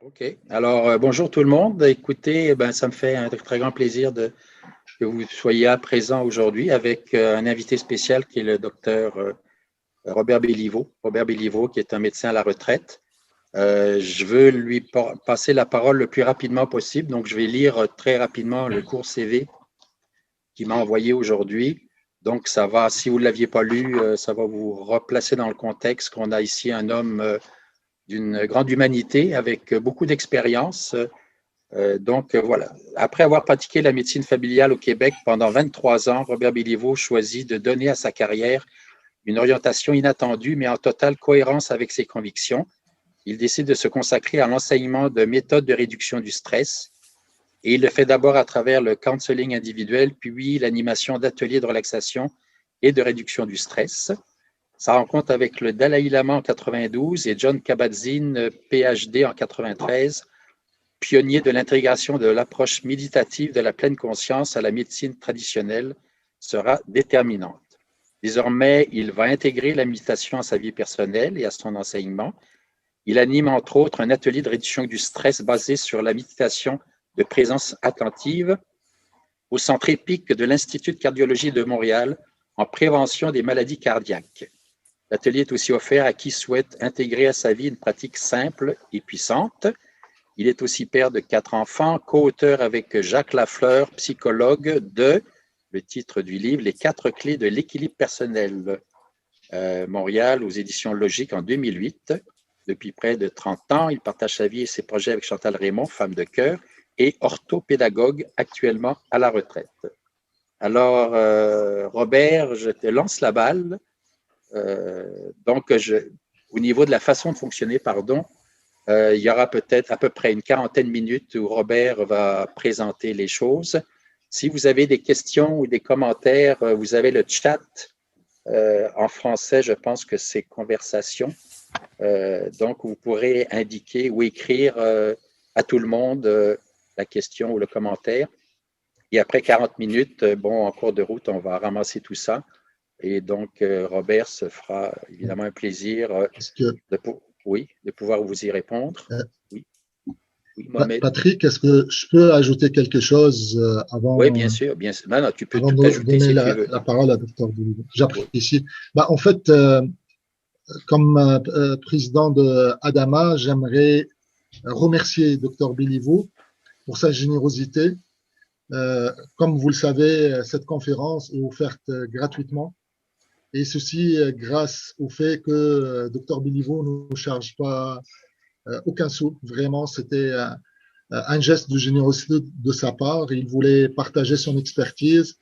OK. Alors, bonjour tout le monde. Écoutez, ça me fait un très grand plaisir que vous soyez à présent aujourd'hui avec un invité spécial qui est le docteur Robert Béliveau. Robert Béliveau, qui est un médecin à la retraite. Je veux lui passer la parole le plus rapidement possible. Donc, je vais lire très rapidement le court CV qu'il m'a envoyé aujourd'hui. Donc, ça va, si vous ne l'aviez pas lu, ça va vous replacer dans le contexte qu'on a ici un homme d'une grande humanité avec beaucoup d'expérience. Donc, voilà. Après avoir pratiqué la médecine familiale au Québec pendant 23 ans, Robert Béliveau choisit de donner à sa carrière une orientation inattendue, mais en totale cohérence avec ses convictions. Il décide de se consacrer à l'enseignement de méthodes de réduction du stress. Et il le fait d'abord à travers le counseling individuel, puis l'animation d'ateliers de relaxation et de réduction du stress. Sa rencontre avec le Dalai Lama en 92 et John Kabat-Zinn, PhD en 93, pionnier de l'intégration de l'approche méditative de la pleine conscience à la médecine traditionnelle, sera déterminante. Désormais, il va intégrer la méditation à sa vie personnelle et à son enseignement. Il anime entre autres un atelier de réduction du stress basé sur la méditation de présence attentive au centre EPIC de l'Institut de cardiologie de Montréal en prévention des maladies cardiaques. L'atelier est aussi offert à qui souhaite intégrer à sa vie une pratique simple et puissante. Il est aussi père de 4 enfants, co-auteur avec Jacques Lafleur, psychologue, de le titre du livre « Les 4 clés de l'équilibre personnel ». Montréal, aux éditions Logiques en 2008. Depuis près de 30 ans, il partage sa vie et ses projets avec Chantal Raymond, femme de cœur, et orthopédagogue actuellement à la retraite. Alors, Robert, je te lance la balle. Au niveau de la façon de fonctionner, il y aura peut-être à peu près une 40aine de minutes où Robert va présenter les choses. Si vous avez des questions ou des commentaires, vous avez le chat. En français, je pense que c'est conversation. Donc, vous pourrez indiquer ou écrire à tout le monde la question ou le commentaire. Et après 40 minutes, en cours de route, on va ramasser tout ça. Et donc, Robert se fera évidemment un plaisir de pouvoir vous y répondre. Oui, Mohamed. Patrick, est-ce que je peux ajouter quelque chose avant? Oui, bien sûr. Non, tu peux avant tout ajouter donner si tu veux. la parole à Dr. Béliveau. J'apprécie. En fait, comme président de Adama, j'aimerais remercier Dr. Béliveau pour sa générosité. Comme vous le savez, cette conférence est offerte gratuitement. Et ceci grâce au fait que Dr. Béliveau ne charge pas aucun sou. Vraiment, c'était un geste de générosité de sa part. Il voulait partager son expertise.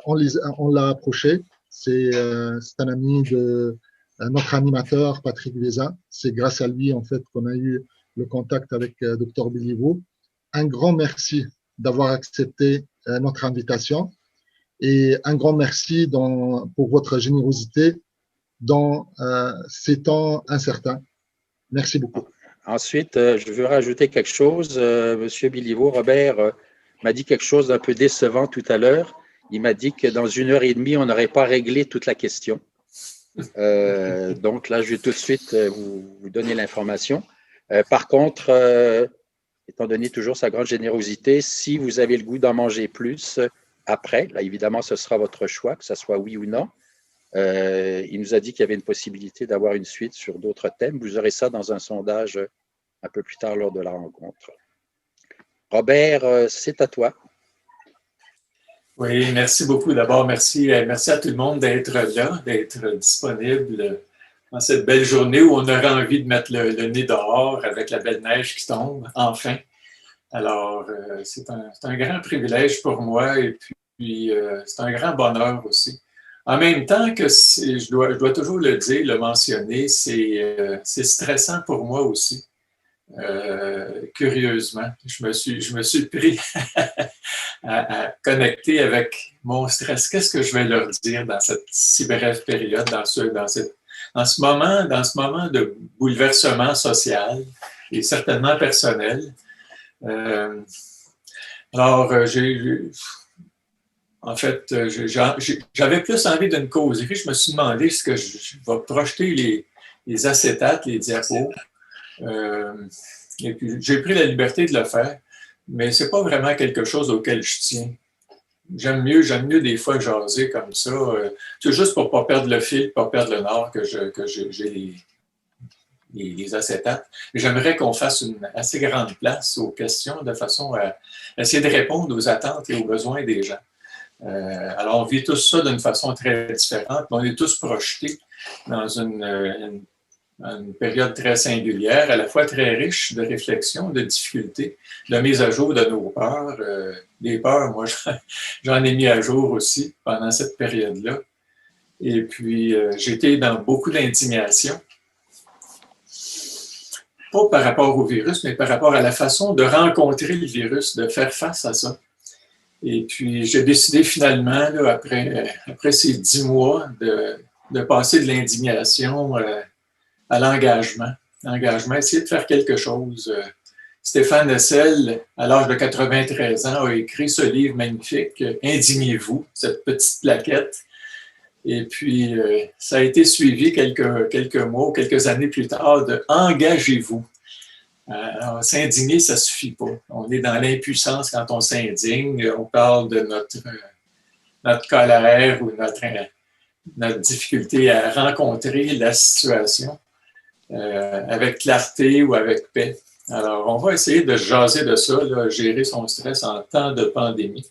On l'a approché. C'est un ami de notre animateur, Patrick Vézin. C'est grâce à lui, en fait, qu'on a eu le contact avec Dr. Béliveau. Un grand merci d'avoir accepté notre invitation et un grand merci pour votre générosité dans ces temps incertains. Merci beaucoup. Ensuite, je veux rajouter quelque chose. Monsieur Béliveau, Robert m'a dit quelque chose d'un peu décevant tout à l'heure. Il m'a dit que dans 1h30, on n'aurait pas réglé toute la question. Donc là, je vais tout de suite vous donner l'information. Par contre, étant donné toujours sa grande générosité, si vous avez le goût d'en manger plus après, là, évidemment, ce sera votre choix, que ce soit oui ou non. Il nous a dit qu'il y avait une possibilité d'avoir une suite sur d'autres thèmes. Vous aurez ça dans un sondage un peu plus tard lors de la rencontre. Robert, c'est à toi. Oui, merci beaucoup. D'abord, merci à tout le monde d'être là, d'être disponible dans cette belle journée où on aurait envie de mettre le nez dehors avec la belle neige qui tombe, enfin. Alors, c'est un grand privilège pour moi et puis c'est un grand bonheur aussi. En même temps que je dois toujours le dire, le mentionner, c'est stressant pour moi aussi. Curieusement, je me suis pris à connecter avec mon stress. Qu'est-ce que je vais leur dire dans cette si brève période, dans ce moment de bouleversement social et certainement personnel? En fait, j'avais plus envie d'une causerie. Je me suis demandé est-ce que je vais projeter les acétates, les diapos. Et puis, j'ai pris la liberté de le faire, mais c'est pas vraiment quelque chose auquel je tiens. J'aime mieux des fois jaser comme ça. C'est juste pour pas perdre le fil, pas perdre le nord que j'ai les acétates. J'aimerais qu'on fasse une assez grande place aux questions de façon à essayer de répondre aux attentes et aux besoins des gens. Alors, on vit tous ça d'une façon très différente, mais on est tous projetés dans une période très singulière, à la fois très riche de réflexion, de difficultés, de mise à jour de nos peurs. Des peurs, moi, j'en ai mis à jour aussi pendant cette période-là. Et puis, j'étais dans beaucoup d'indignation, pas par rapport au virus, mais par rapport à la façon de rencontrer le virus, de faire face à ça. Et puis, j'ai décidé finalement, là, après ces 10 mois, de passer de l'indignation à l'engagement. L'engagement, essayer de faire quelque chose. Stéphane Hessel, à l'âge de 93 ans, a écrit ce livre magnifique, Indignez-vous, cette petite plaquette. Et puis, ça a été suivi quelques mois, quelques années plus tard de Engagez-vous. Alors, s'indigner, ça ne suffit pas. On est dans l'impuissance quand on s'indigne. On parle de notre colère ou notre difficulté à rencontrer la situation avec clarté ou avec paix. Alors, on va essayer de jaser de ça, là, gérer son stress en temps de pandémie.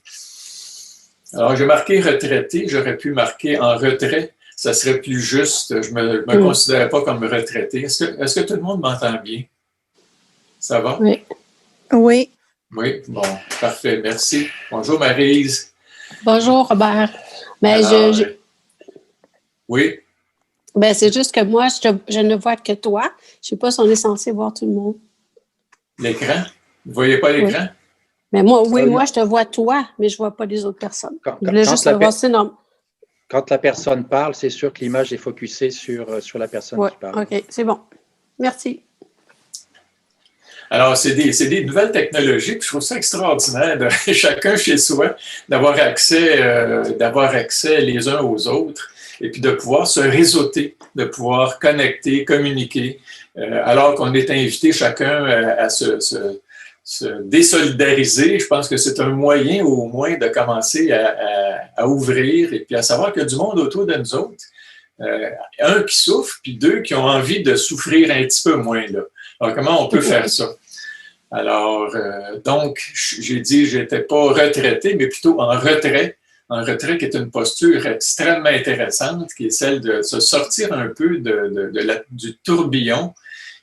Alors, j'ai marqué retraité, j'aurais pu marquer en retrait, ça serait plus juste. Je ne me considérais pas comme retraité. Est-ce que tout le monde m'entend bien? Ça va? Oui. Oui. Oui, bon, parfait, merci. Bonjour Maryse. Bonjour Robert. Ben, Alors, oui. Ben, c'est juste que moi, je ne vois que toi. Je ne sais pas si on est censé voir tout le monde. L'écran? Vous ne voyez pas l'écran? Oui. Mais moi, oui, moi, je te vois toi, mais je ne vois pas les autres personnes. Je voulais juste savoir, c'est normal. Quand la personne parle, c'est sûr que l'image est focusée sur la personne qui parle. OK, c'est bon. Merci. Alors, c'est des nouvelles technologies, puis je trouve ça extraordinaire, de, chacun chez soi, d'avoir accès les uns aux autres, et puis de pouvoir se réseauter, de pouvoir connecter, communiquer, alors qu'on est invité chacun à se désolidariser. Je pense que c'est un moyen au moins de commencer à ouvrir et puis à savoir qu'il y a du monde autour de nous autres. Un qui souffre, puis deux qui ont envie de souffrir un petit peu moins. Là. Alors, comment on peut faire ça? Alors, donc, j'ai dit, je n'étais pas retraité, mais plutôt en retrait qui est une posture extrêmement intéressante, qui est celle de se sortir un peu du tourbillon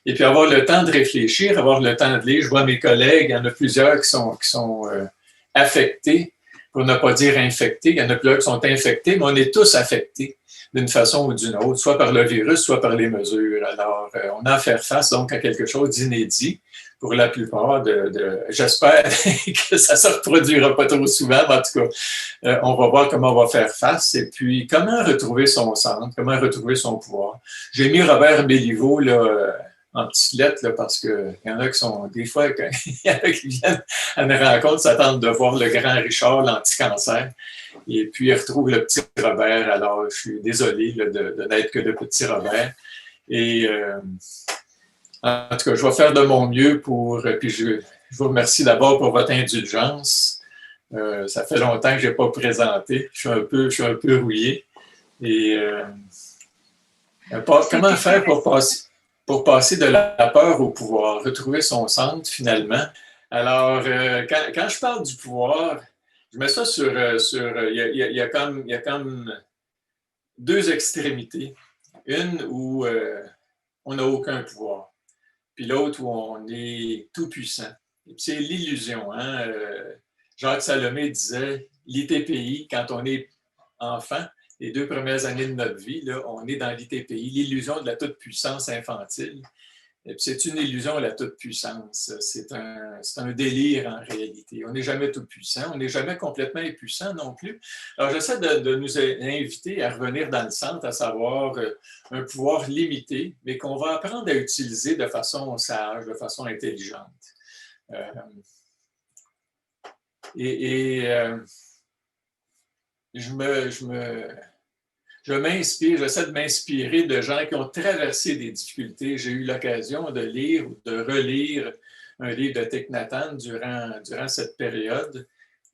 et puis avoir le temps de réfléchir, avoir le temps de lire. Je vois mes collègues, il y en a plusieurs qui sont affectés, pour ne pas dire infectés. Il y en a plusieurs qui sont infectés, mais on est tous affectés d'une façon ou d'une autre, soit par le virus, soit par les mesures. Alors, on a à faire face donc à quelque chose d'inédit pour la plupart. J'espère que ça ne se reproduira pas trop souvent, mais en tout cas, on va voir comment on va faire face et puis comment retrouver son centre, comment retrouver son pouvoir. J'ai mis Robert Béliveau là, en petites lettres là, parce qu'il y en a qui sont, des fois, quand il y en a qui viennent à une rencontre, s'attendent de voir le grand Richard, l'anti-cancer. Et puis, il retrouve le petit Robert. Alors, je suis désolé là, de n'être que le petit Robert. Et en tout cas, je vais faire de mon mieux pour. Puis, je vous remercie d'abord pour votre indulgence. Ça fait longtemps que je n'ai pas présenté. Je suis un peu rouillé. Et comment faire pour passer de la peur au pouvoir, retrouver son centre finalement? Alors, quand je parle du pouvoir, je mets ça sur il y a comme deux extrémités. Une où on n'a aucun pouvoir, puis l'autre où on est tout puissant. C'est l'illusion. Hein? Jacques Salomé disait, l'ITPI, quand on est enfant, les 2 premières années de notre vie, là, on est dans l'ITPI, l'illusion de la toute-puissance infantile. Et puis c'est une illusion, la toute-puissance. C'est un délire en réalité. On n'est jamais tout-puissant, on n'est jamais complètement impuissant non plus. Alors j'essaie de nous inviter à revenir dans le centre, à savoir un pouvoir limité, mais qu'on va apprendre à utiliser de façon sage, de façon intelligente. Je m'inspire, j'essaie de m'inspirer de gens qui ont traversé des difficultés. J'ai eu l'occasion de lire ou de relire un livre de Thich Nhat Hanh durant cette période,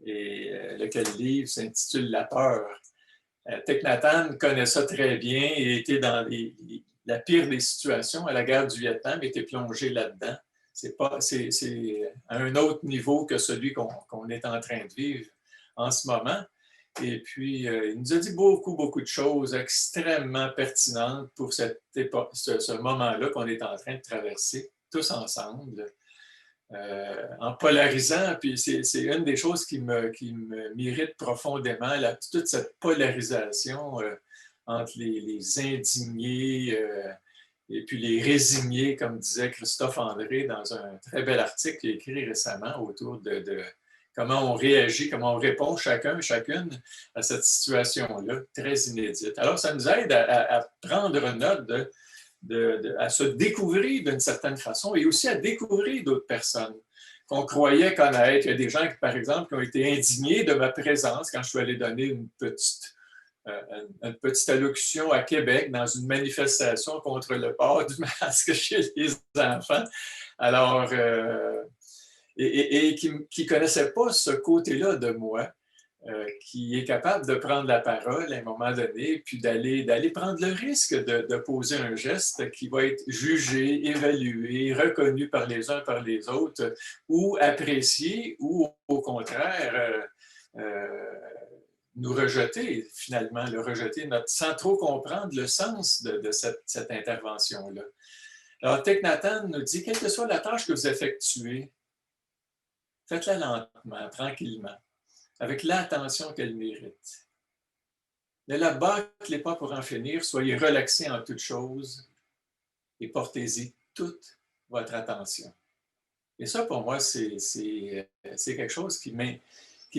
et lequel livre s'intitule « La peur ». Thich Nhat Hanh connaît ça très bien et était dans la pire des situations à la guerre du Vietnam, était plongé là-dedans. C'est à un autre niveau que celui qu'on est en train de vivre en ce moment. Et puis, il nous a dit beaucoup de choses extrêmement pertinentes pour ce moment-là qu'on est en train de traverser tous ensemble. En polarisant, puis c'est une des choses qui m'irrite profondément, toute cette polarisation entre les indignés et puis les résignés, comme disait Christophe André dans un très bel article qu'il a écrit récemment autour de comment on réagit, comment on répond chacune à cette situation-là, très inédite. Alors, ça nous aide à prendre note à se découvrir d'une certaine façon et aussi à découvrir d'autres personnes qu'on croyait connaître. Il y a des gens, par exemple, qui ont été indignés de ma présence quand je suis allé donner une petite allocution à Québec dans une manifestation contre le port du masque chez les enfants. Alors, et qui ne connaissaient pas ce côté-là de moi. Qui est capable de prendre la parole à un moment donné, puis d'aller prendre le risque de poser un geste qui va être jugé, évalué, reconnu par les uns, par les autres, ou apprécié, ou au contraire, nous rejeter, finalement, le rejeter sans trop comprendre le sens de cette intervention-là. Alors, Thich Nhat Hanh nous dit, quelle que soit la tâche que vous effectuez, faites-la lentement, tranquillement, avec l'attention qu'elle mérite. Ne la bâclez pas pour en finir, soyez relaxés en toutes choses et portez-y toute votre attention. Et ça, pour moi, c'est quelque chose qui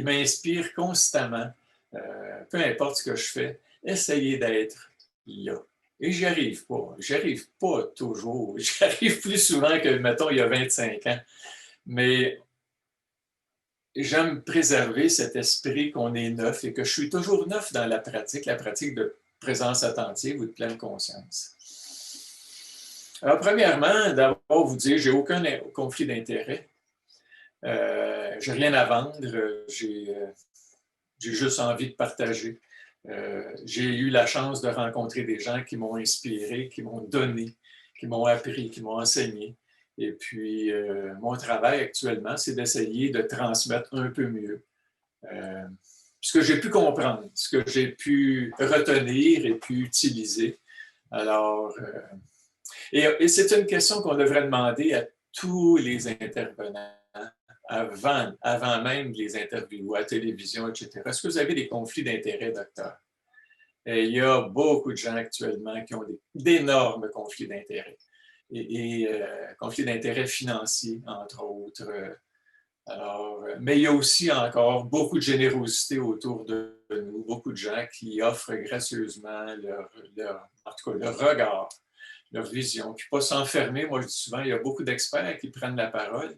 m'inspire constamment, peu importe ce que je fais, essayez d'être là. Et j'y arrive pas toujours, j'y arrive plus souvent que, mettons, il y a 25 ans. Mais j'aime préserver cet esprit qu'on est neuf et que je suis toujours neuf dans la pratique de présence attentive ou de pleine conscience. Alors, premièrement, d'abord vous dire, j'ai aucun conflit d'intérêt. J'ai rien à vendre. J'ai juste envie de partager. J'ai eu la chance de rencontrer des gens qui m'ont inspiré, qui m'ont donné, qui m'ont appris, qui m'ont enseigné. Et puis, mon travail actuellement, c'est d'essayer de transmettre un peu mieux ce que j'ai pu comprendre, ce que j'ai pu retenir et pu utiliser. Alors, et c'est une question qu'on devrait demander à tous les intervenants avant même les interviews, à la télévision, etc. Est-ce que vous avez des conflits d'intérêt, docteur? Et il y a beaucoup de gens actuellement qui ont d'énormes conflits d'intérêt. Et conflits d'intérêt financiers, entre autres. Mais il y a aussi encore beaucoup de générosité autour de nous, beaucoup de gens qui offrent gracieusement en tout cas, leur regard, leur vision, qui ne peuvent pas s'enfermer. Moi, je dis souvent, il y a beaucoup d'experts qui prennent la parole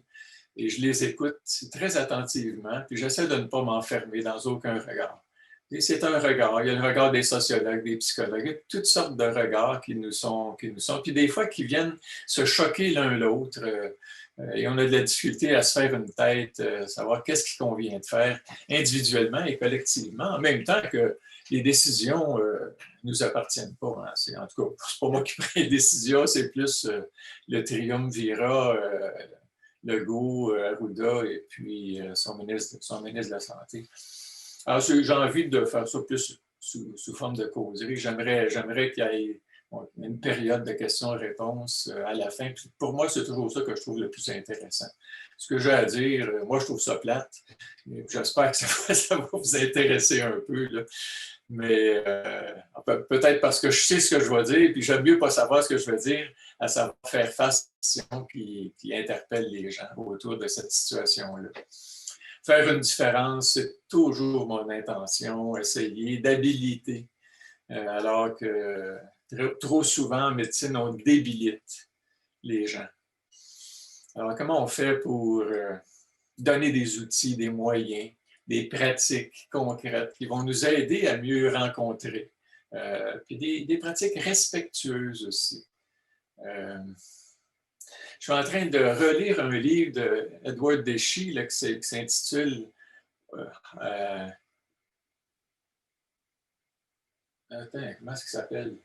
et je les écoute très attentivement, puis j'essaie de ne pas m'enfermer dans aucun regard. Et c'est un regard. Il y a le regard des sociologues, des psychologues, il y a toutes sortes de regards qui nous sont. Puis des fois, qui viennent se choquer l'un l'autre. Et on a de la difficulté à se faire une tête, savoir qu'est-ce qu'il convient de faire individuellement et collectivement, en même temps que les décisions ne nous appartiennent pas. Hein. En tout cas, c'est pas moi qui prends les décisions, c'est plus le triumvirat, Legault, Arruda et puis son ministre de la Santé. Alors, j'ai envie de faire ça plus sous forme de causerie. J'aimerais qu'il y ait une période de questions-réponses à la fin. Puis pour moi, c'est toujours ça que je trouve le plus intéressant. Ce que j'ai à dire, moi, je trouve ça plate. J'espère que ça va vous intéresser un peu. Là. Mais peut-être parce que je sais ce que je vais dire, puis j'aime mieux pas savoir ce que je vais dire, à savoir faire face à une situation qui interpelle les gens autour de cette situation-là. Faire une différence, c'est toujours mon intention, essayer d'habiliter, alors que trop souvent en médecine, on débilite les gens. Alors, comment on fait pour donner des outils, des moyens, des pratiques concrètes qui vont nous aider à mieux rencontrer, puis des pratiques respectueuses aussi. Je suis en train de relire un livre d'Edward Deshey qui s'intitule attends, comment est-ce qu'il s'appelle?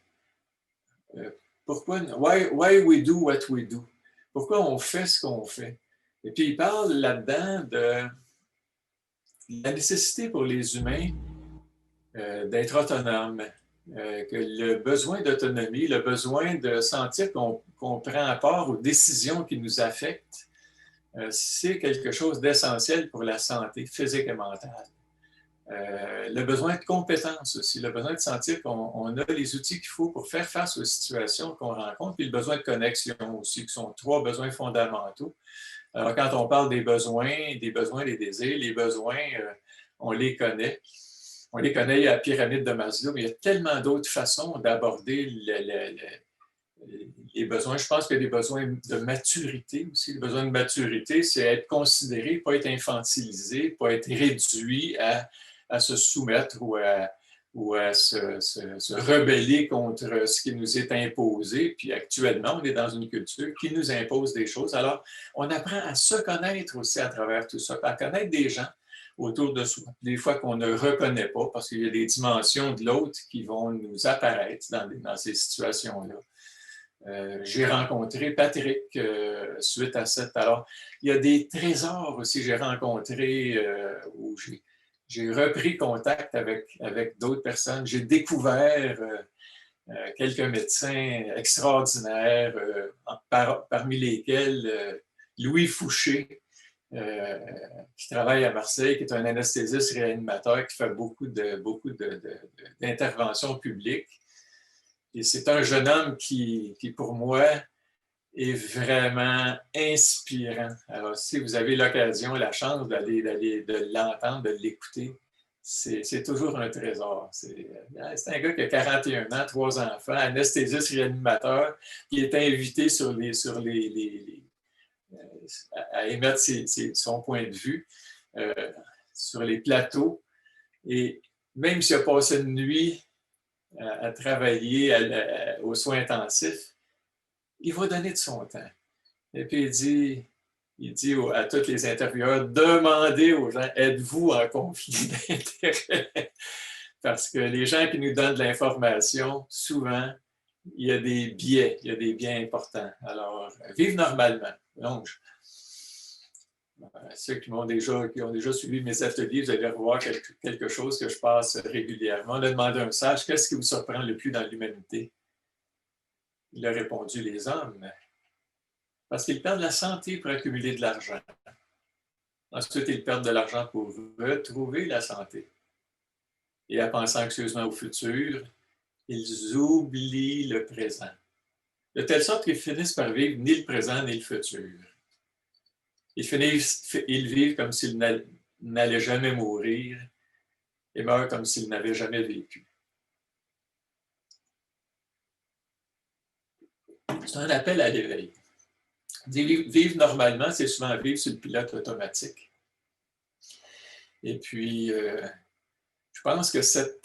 Why we do what we do? Pourquoi on fait ce qu'on fait? Et puis, il parle là-dedans de la nécessité pour les humains d'être autonomes, que le besoin d'autonomie, le besoin de sentir qu'on prend part aux décisions qui nous affectent, c'est quelque chose d'essentiel pour la santé physique et mentale. Le besoin de compétences aussi, le besoin de sentir qu'on a les outils qu'il faut pour faire face aux situations qu'on rencontre, puis le besoin de connexion aussi, qui sont 3 besoins fondamentaux. Alors, quand on parle des besoins, des désirs, les besoins, on les connaît. On les connaît à la pyramide de Maslow, mais il y a tellement d'autres façons d'aborder les besoins. Je pense qu'il y a des besoins de maturité aussi. Le besoin de maturité, c'est être considéré, pas être infantilisé, pas être réduit à se soumettre ou à se rebeller contre ce qui nous est imposé. Puis actuellement, on est dans une culture qui nous impose des choses. Alors, on apprend à se connaître aussi à travers tout ça, à connaître des gens autour de soi, des fois qu'on ne reconnaît pas parce qu'il y a des dimensions de l'autre qui vont nous apparaître dans ces situations-là. J'ai rencontré Patrick suite à cette... Alors, il y a des trésors aussi que j'ai rencontrés où j'ai repris contact avec d'autres personnes. J'ai découvert quelques médecins extraordinaires, parmi lesquels Louis Fouché, qui travaille à Marseille, qui est un anesthésiste réanimateur qui fait beaucoup d'interventions publiques. Et c'est un jeune homme qui, pour moi, est vraiment inspirant. Alors, si vous avez l'occasion, la chance de l'entendre, de l'écouter, c'est toujours un trésor. C'est un gars qui a 41 ans, 3 enfants, anesthésiste réanimateur, qui est invité à émettre son point de vue sur les plateaux. Et même s'il a passé une nuit à travailler aux soins intensifs, il va donner de son temps. Et puis il dit à tous les intervieweurs, demandez aux gens, êtes-vous en conflit d'intérêts? Parce que les gens qui nous donnent de l'information, souvent, il y a des biais importants. Alors, vivre normalement. Donc, ceux qui ont déjà suivi mes ateliers, vous allez revoir quelque chose que je passe régulièrement. On a demandé à un sage, qu'est-ce qui vous surprend le plus dans l'humanité? Il a répondu, les hommes. Parce qu'ils perdent la santé pour accumuler de l'argent. Ensuite, ils perdent de l'argent pour retrouver la santé. Et en pensant anxieusement au futur, ils oublient le présent. De telle sorte qu'ils finissent par vivre ni le présent ni le futur. Ils vivent comme s'ils n'allaient jamais mourir et meurent comme s'ils n'avaient jamais vécu. C'est un appel à l'éveil. Vivre normalement, c'est souvent vivre sur le pilote automatique. Et puis, je pense que cet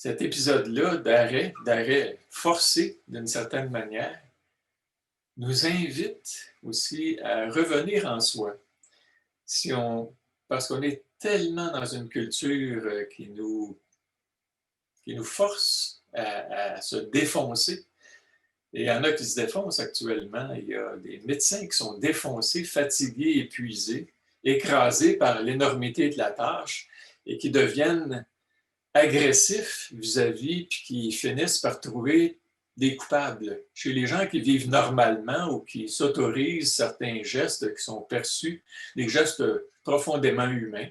épisode-là d'arrêt forcé d'une certaine manière, nous invite aussi à revenir en soi. Parce qu'on est tellement dans une culture qui nous force à se défoncer. Et il y en a qui se défoncent actuellement. Il y a des médecins qui sont défoncés, fatigués, épuisés, écrasés par l'énormité de la tâche et qui deviennent agressifs vis-à-vis, puis qui finissent par trouver des coupables. Chez les gens qui vivent normalement ou qui s'autorisent certains gestes qui sont perçus, des gestes profondément humains,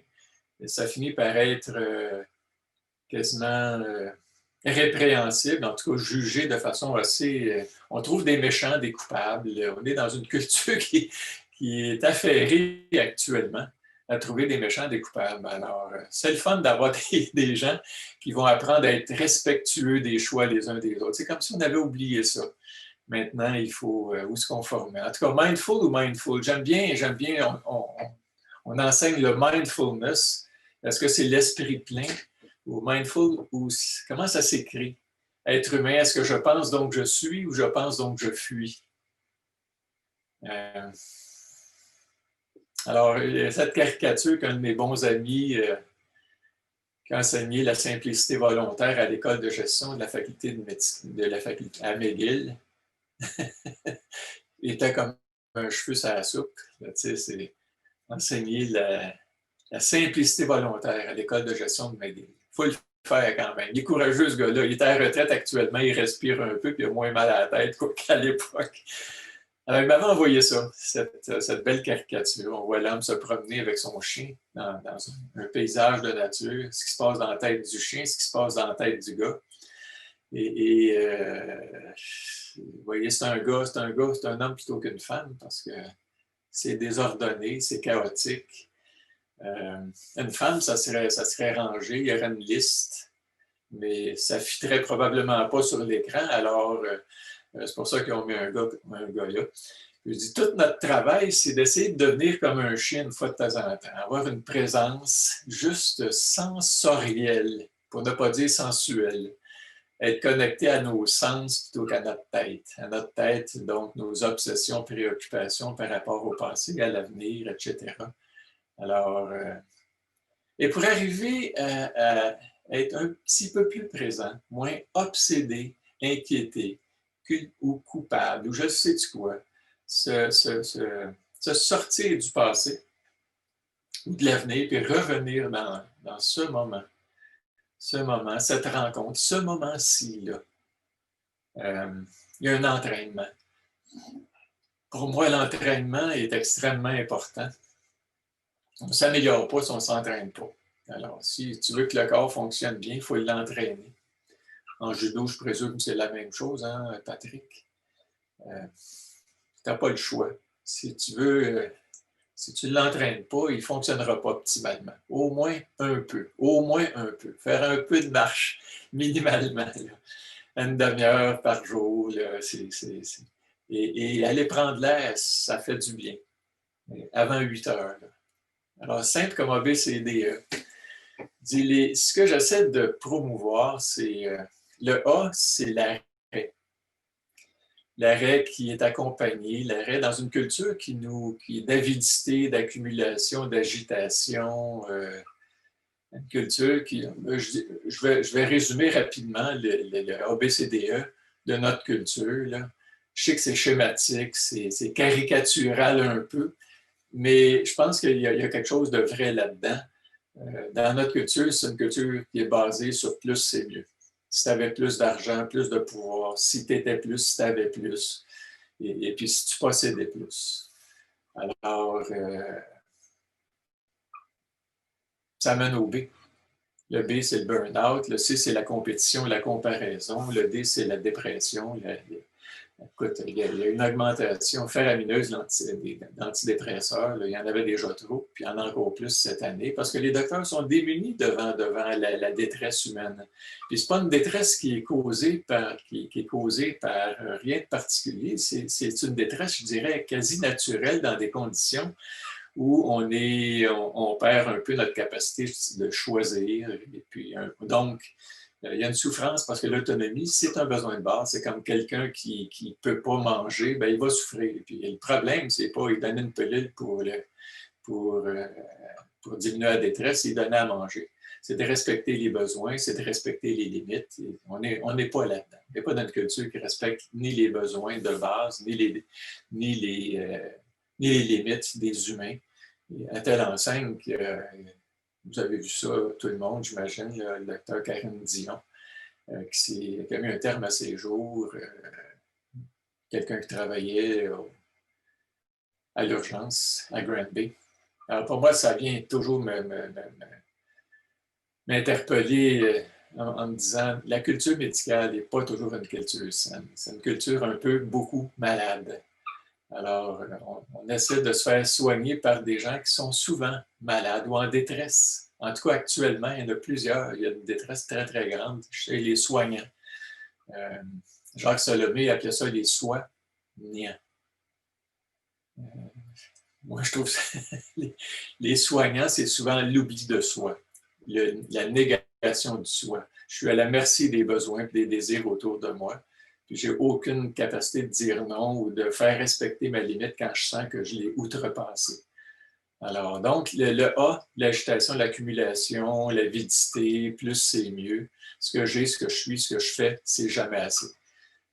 et ça finit par être quasiment répréhensible, en tout cas jugé de façon assez... on trouve des méchants, des coupables. On est dans une culture qui est affairée actuellement à trouver des méchants, des coupables. Alors, c'est le fun d'avoir des gens qui vont apprendre à être respectueux des choix les uns des autres. C'est comme si on avait oublié ça. Maintenant, il faut où se conformer. En tout cas, mindful ou mindful? J'aime bien, on enseigne le mindfulness. Est-ce que c'est l'esprit plein? Ou mindful, ou comment ça s'écrit? Être humain, est-ce que je pense donc je suis ou je pense donc je fuis? Alors, cette caricature qu'un de mes bons amis qui a enseigné la simplicité volontaire à l'école de gestion de la faculté de médecine de la faculté à McGill, il était comme un cheveu sur la soupe. C'est enseigner la simplicité volontaire à l'école de gestion de McGill. Il faut le faire quand même. Il est courageux, ce gars-là. Il est à la retraite actuellement, il respire un peu, puis il a moins mal à la tête qu'à l'époque. Alors, il m'avait envoyé ça, cette belle caricature. On voit l'homme se promener avec son chien dans un paysage de nature, ce qui se passe dans la tête du chien, ce qui se passe dans la tête du gars. Vous voyez, c'est un homme plutôt qu'une femme, parce que c'est désordonné, c'est chaotique. Une femme, ça serait rangé, il y aurait une liste, mais ça ne fitterait probablement pas sur l'écran, alors c'est pour ça qu'ils ont mis un gars là. Je dis, tout notre travail, c'est d'essayer de devenir comme un chien une fois de temps en temps, avoir une présence juste sensorielle, pour ne pas dire sensuelle. Être connecté à nos sens plutôt qu'à notre tête. À notre tête, donc nos obsessions, préoccupations par rapport au passé, à l'avenir, etc. Alors, et pour arriver à être un petit peu plus présent, moins obsédé, inquiété ou coupable, ou je sais du quoi, se sortir du passé ou de l'avenir, puis revenir dans ce moment, cette rencontre, ce moment-ci, là. Il y a un entraînement. Pour moi, l'entraînement est extrêmement important. On ne s'améliore pas si on ne s'entraîne pas. Alors, si tu veux que le corps fonctionne bien, il faut l'entraîner. En judo, je présume que c'est la même chose, hein, Patrick? Tu n'as pas le choix. Si tu ne l'entraînes pas, il ne fonctionnera pas optimalement. Au moins un peu. Au moins un peu. Faire un peu de marche, minimalement. Là. Une demi-heure par jour. Là, et aller prendre l'air, ça fait du bien. Avant 8 heures. Là. Alors, simple comme ABCDE. Ce que j'essaie de promouvoir, c'est le A, c'est l'arrêt. L'arrêt qui est accompagné, l'arrêt dans une culture qui est d'avidité, d'accumulation, d'agitation, une culture qui, je vais résumer rapidement le ABCDE de notre culture. Là. Je sais que c'est schématique, c'est caricatural un peu, mais je pense qu'il y a quelque chose de vrai là-dedans. Dans notre culture, c'est une culture qui est basée sur plus, c'est mieux. Si tu avais plus d'argent, plus de pouvoir, si tu étais plus, si tu avais plus, et puis si tu possédais plus. Alors, ça mène au B. Le B, c'est le burn-out. Le C, c'est la compétition, la comparaison. Le D, c'est la dépression. Écoute, il y a une augmentation faramineuse d'antidépresseurs. Il y en avait déjà trop, puis il y en a encore plus cette année, parce que les docteurs sont démunis devant la détresse humaine. Puis ce n'est pas une détresse qui est causée par rien de particulier. C'est une détresse, je dirais, quasi naturelle dans des conditions où on perd un peu notre capacité de choisir. Et puis, donc, il y a une souffrance parce que l'autonomie, c'est un besoin de base. C'est comme quelqu'un qui ne peut pas manger, bien, il va souffrir. Et puis, le problème, c'est pas il donner une pilule pour diminuer la détresse, c'est donner à manger. C'est de respecter les besoins, c'est de respecter les limites. On n'est pas là-dedans. Il n'y a pas d'une culture qui respecte ni les besoins de base, ni les limites des humains. À telle enseigne que vous avez vu ça, tout le monde, j'imagine, le docteur Karine Dion, qui a mis un terme à ses jours, quelqu'un qui travaillait à l'urgence à Granby. Alors pour moi, ça vient toujours m'interpeller en me disant la culture médicale n'est pas toujours une culture saine. C'est une culture un peu beaucoup malade. Alors, on essaie de se faire soigner par des gens qui sont souvent malades ou en détresse. En tout cas, actuellement, il y en a plusieurs. Il y a une détresse très, très grande chez les soignants. Jacques Salomé appelait ça les soignants. Moi, je trouve que les soignants, c'est souvent l'oubli de soi, la négation du soi. Je suis à la merci des besoins et des désirs autour de moi. Puis j'ai aucune capacité de dire non ou de faire respecter ma limite quand je sens que je l'ai outrepassée. Alors, donc, le A, l'agitation, l'accumulation, l'avidité, plus c'est mieux. Ce que j'ai, ce que je suis, ce que je fais, c'est jamais assez.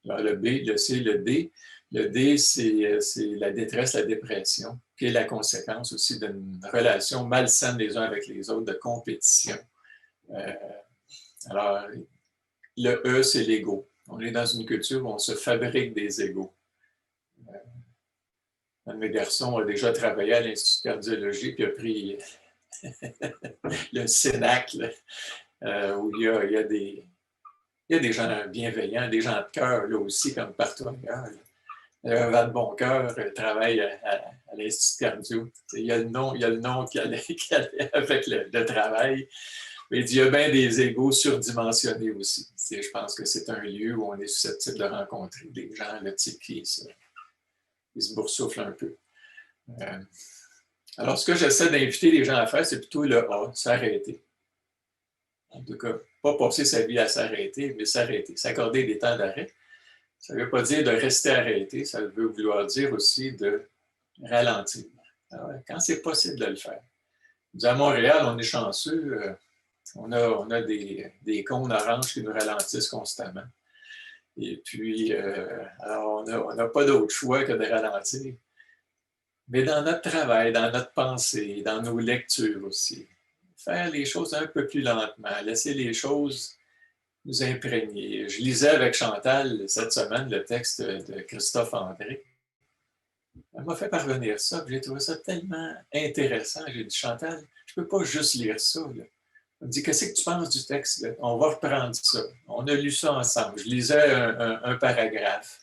Alors, le B, le C, le D. Le D, c'est la détresse, la dépression, qui est la conséquence aussi d'une relation malsaine les uns avec les autres, de compétition. Alors, le E, c'est l'ego. On est dans une culture où on se fabrique des égos. Un de mes garçons a déjà travaillé à l'Institut de cardiologie, puis a pris le Cénacle, où il y a des gens bienveillants, des gens de cœur, là aussi, comme partout ailleurs. Un Van Boncœur travaille à l'Institut de cardio. Il y a le nom qui allait avec le travail. Mais il y a bien des égos surdimensionnés aussi. Je pense que c'est un lieu où on est susceptible de rencontrer des gens là, qui se boursouflent un peu. Alors, ce que j'essaie d'inviter les gens à faire, c'est plutôt le A, s'arrêter. En tout cas, pas passer sa vie à s'arrêter, mais s'arrêter, s'accorder des temps d'arrêt. Ça ne veut pas dire de rester arrêté, ça veut vouloir dire aussi de ralentir. Alors, quand c'est possible de le faire. À Montréal, on est chanceux, on a des cônes oranges qui nous ralentissent constamment. Et puis, alors on n'a pas d'autre choix que de ralentir. Mais dans notre travail, dans notre pensée, dans nos lectures aussi, faire les choses un peu plus lentement, laisser les choses nous imprégner. Je lisais avec Chantal cette semaine le texte de Christophe André. Elle m'a fait parvenir ça, j'ai trouvé ça tellement intéressant. J'ai dit, Chantal, je ne peux pas juste lire ça. Là. Elle me dit, qu'est-ce que tu penses du texte? Là? On va reprendre ça. On a lu ça ensemble. Je lisais un paragraphe.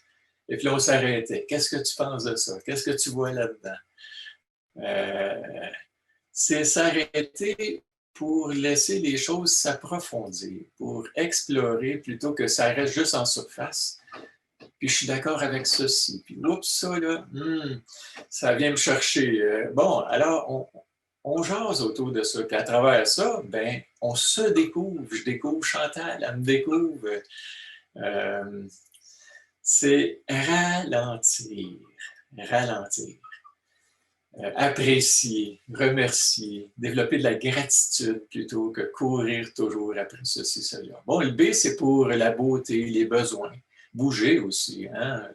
Et puis là, on s'arrêtait. Qu'est-ce que tu penses de ça? Qu'est-ce que tu vois là-dedans? C'est s'arrêter pour laisser les choses s'approfondir, pour explorer plutôt que ça reste juste en surface. Puis je suis d'accord avec ceci. Puis oups, ça là, ça vient me chercher. Bon, alors on jase autour de ça. Puis à travers ça, ben, on se découvre. Je découvre Chantal, elle me découvre. C'est ralentir. Apprécier, remercier, développer de la gratitude plutôt que courir toujours après ceci, cela. Bon, le B, c'est pour la beauté, les besoins. Bouger aussi, hein?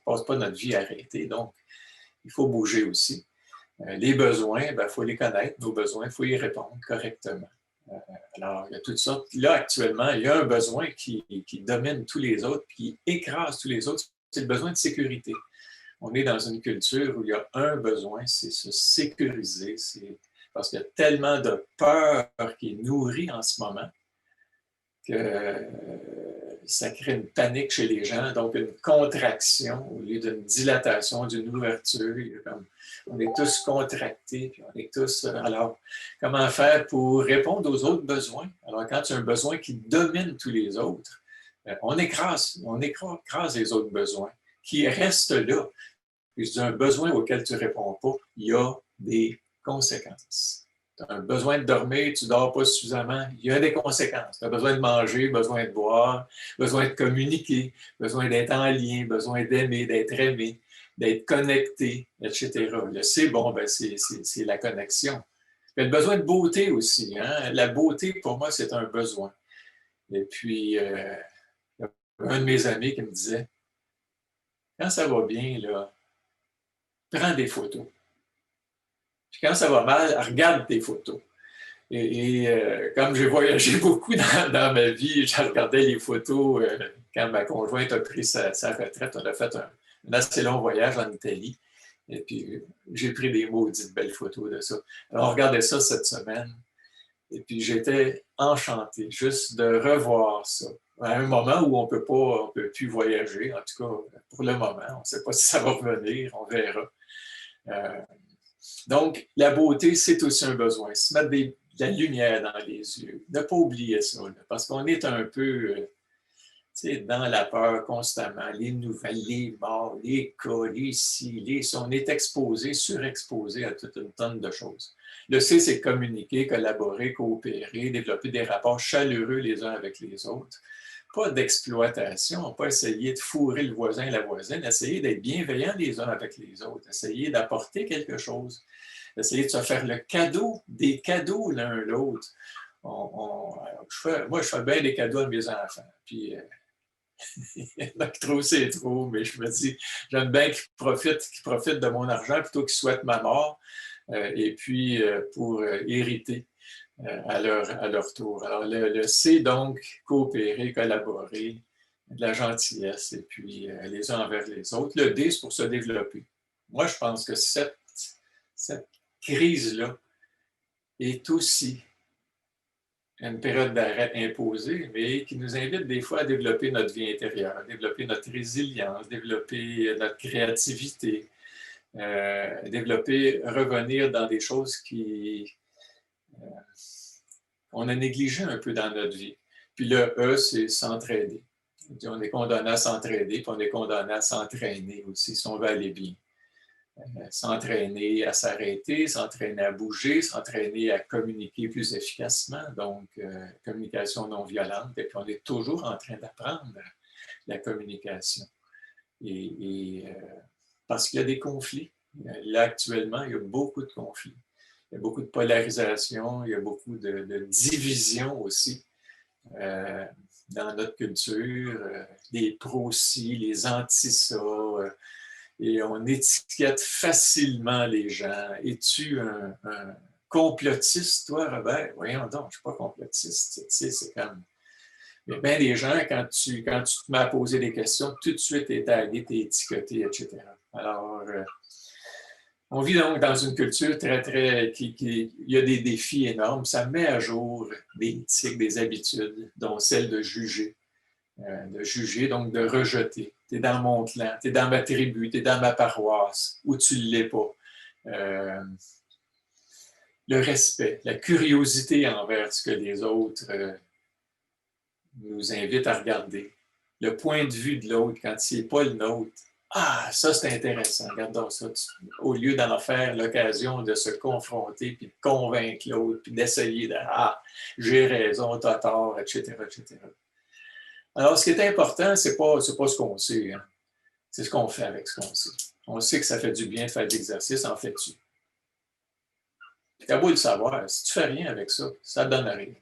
Passe pas notre vie arrêtée, donc il faut bouger aussi. Les besoins, il faut les connaître, nos besoins, il faut y répondre correctement. Alors, il y a toutes sortes. Là, actuellement, il y a un besoin qui domine tous les autres, qui écrase tous les autres, c'est le besoin de sécurité. On est dans une culture où il y a un besoin, c'est se sécuriser, parce qu'il y a tellement de peur qui est nourrie en ce moment que ça crée une panique chez les gens, donc une contraction au lieu d'une dilatation, d'une ouverture. On est tous contractés, puis on est tous... Alors, comment faire pour répondre aux autres besoins? Alors, quand tu as un besoin qui domine tous les autres, on écrase les autres besoins qui restent là. Puis je dis un besoin auquel tu ne réponds pas, il y a des conséquences. Tu as un besoin de dormir, tu ne dors pas suffisamment, il y a des conséquences. Tu as besoin de manger, besoin de boire, besoin de communiquer, besoin d'être en lien, besoin d'aimer, d'être aimé, d'être connecté, etc. Le C, bon, ben c'est la connexion. Il y a le besoin de beauté aussi. Hein? La beauté, pour moi, c'est un besoin. Et puis, un de mes amis qui me disait, quand ça va bien, là, prends des photos. Puis quand ça va mal, regarde tes photos. Et comme j'ai voyagé beaucoup dans ma vie, je regardais les photos quand ma conjointe a pris sa retraite. On a fait un assez long voyage en Italie. Et puis, j'ai pris des maudites belles photos de ça. Alors, on regardait ça cette semaine. Et puis, j'étais enchanté juste de revoir ça. À un moment où on peut plus voyager, en tout cas, pour le moment. On ne sait pas si ça va revenir, on verra. Donc, la beauté, c'est aussi un besoin. Se mettre de la lumière dans les yeux. Ne pas oublier ça, là, parce qu'on est un peu dans la peur constamment. Les nouvelles, les morts, les cas, les ci, les ça. On est exposé, surexposé à toute une tonne de choses. Le C, c'est communiquer, collaborer, coopérer, développer des rapports chaleureux les uns avec les autres. pas d'exploitation, pas essayer de fourrer le voisin et la voisine, essayer d'être bienveillants les uns avec les autres, essayer d'apporter quelque chose, essayer de se faire le cadeau, des cadeaux l'un l'autre. Moi, je fais bien des cadeaux à mes enfants. Puis, il y en a qui trouvent c'est trop, mais je me dis, j'aime bien qu'ils profitent de mon argent plutôt qu'ils souhaitent ma mort, et puis pour hériter à leur tour. Alors, le C, donc, coopérer, collaborer, de la gentillesse, et puis les uns envers les autres. Le D, c'est pour se développer. Moi, je pense que cette crise-là est aussi une période d'arrêt imposée, mais qui nous invite des fois à développer notre vie intérieure, à développer notre résilience, développer notre créativité, revenir dans des choses qu'on a négligées un peu dans notre vie. Puis le E, c'est s'entraider. On est condamné à s'entraider, puis on est condamné à s'entraîner aussi, si on veut aller bien. S'entraîner à s'arrêter, s'entraîner à bouger, s'entraîner à communiquer plus efficacement, donc communication non violente, et puis on est toujours en train d'apprendre la communication. Parce qu'il y a des conflits. Là, actuellement, il y a beaucoup de conflits. Il y a beaucoup de polarisation, il y a beaucoup de division aussi dans notre culture, les pros-ci, les anti-ça, et on étiquette facilement les gens. Es-tu un complotiste, toi, Robert? Voyons donc, je ne suis pas complotiste. Tu sais, c'est comme... Mais bien des gens, quand tu te mets à poser des questions, tout de suite, tu es tagué, tu es étiqueté, etc. Alors, on vit donc dans une culture il y a des défis énormes. Ça met à jour des éthiques, des habitudes, dont celle de juger, donc de rejeter. Tu es dans mon clan, tu es dans ma tribu, tu es dans ma paroisse, ou tu ne l'es pas. Le respect, la curiosité envers ce que les autres nous invitent à regarder. Le point de vue de l'autre quand il n'est pas le nôtre. Ah, ça c'est intéressant, regardons ça. Au lieu d'en faire l'occasion de se confronter, puis de convaincre l'autre, puis d'essayer de « Ah, j'ai raison, t'as tort, etc., etc. » Alors, ce qui est important, c'est pas ce qu'on sait, hein. C'est ce qu'on fait avec ce qu'on sait. On sait que ça fait du bien de faire de l'exercice, en fais-tu. T'as beau le savoir, si tu fais rien avec ça, ça ne donne rien.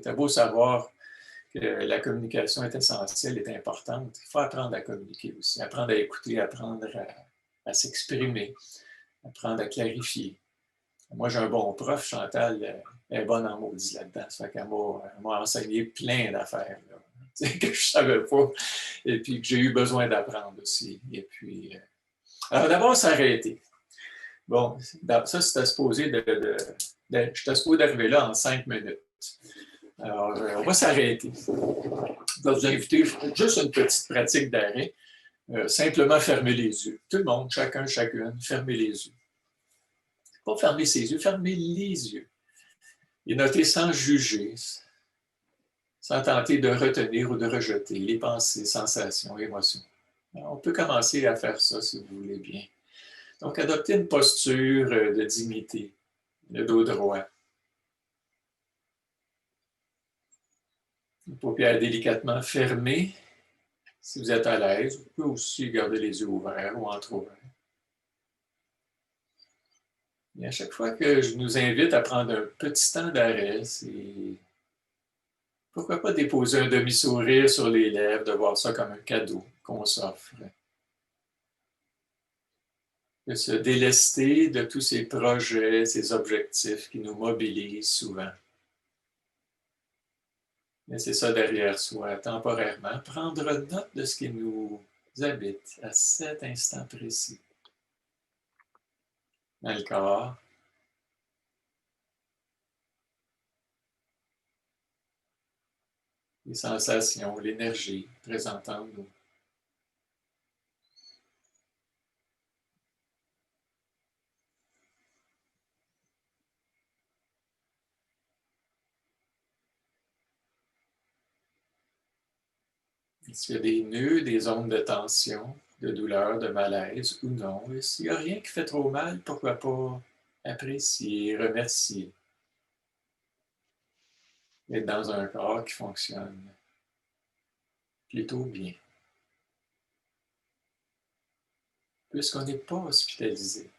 T'as beau savoir que la communication est essentielle, est importante, il faut apprendre à communiquer aussi, apprendre à écouter, apprendre à s'exprimer, apprendre à clarifier. Moi, j'ai un bon prof, Chantal, elle est bonne en maudit là-dedans. Ça fait qu'elle m'a enseigné plein d'affaires que je ne savais pas et puis que j'ai eu besoin d'apprendre aussi. Et puis, alors d'abord, s'arrêter. Bon, ça, c'était supposé j'étais supposé d'arriver là en 5 minutes. Alors, on va s'arrêter. Je vais vous inviter juste une petite pratique d'arrêt. Simplement fermer les yeux. Tout le monde, chacun, chacune, fermer les yeux. Pas fermer ses yeux, fermer les yeux. Et noter sans juger, sans tenter de retenir ou de rejeter les pensées, sensations, émotions. Alors, on peut commencer à faire ça si vous voulez bien. Donc, adopter une posture de dignité, le dos droit. Les paupières délicatement fermées. Si vous êtes à l'aise, vous pouvez aussi garder les yeux ouverts ou entrouverts. Et à chaque fois que je nous invite à prendre un petit temps d'arrêt, c'est pourquoi pas déposer un demi-sourire sur les lèvres, de voir ça comme un cadeau qu'on s'offre. De se délester de tous ces projets, ces objectifs qui nous mobilisent souvent. Laisser ça derrière soi temporairement, prendre note de ce qui nous habite à cet instant précis. Dans le corps, les sensations, l'énergie présente en nous. S'il y a des nœuds, des zones de tension, de douleur, de malaise ou non, et s'il n'y a rien qui fait trop mal, pourquoi pas apprécier, remercier. Être dans un corps qui fonctionne. plutôt bien. Puisqu'on n'est pas hospitalisé.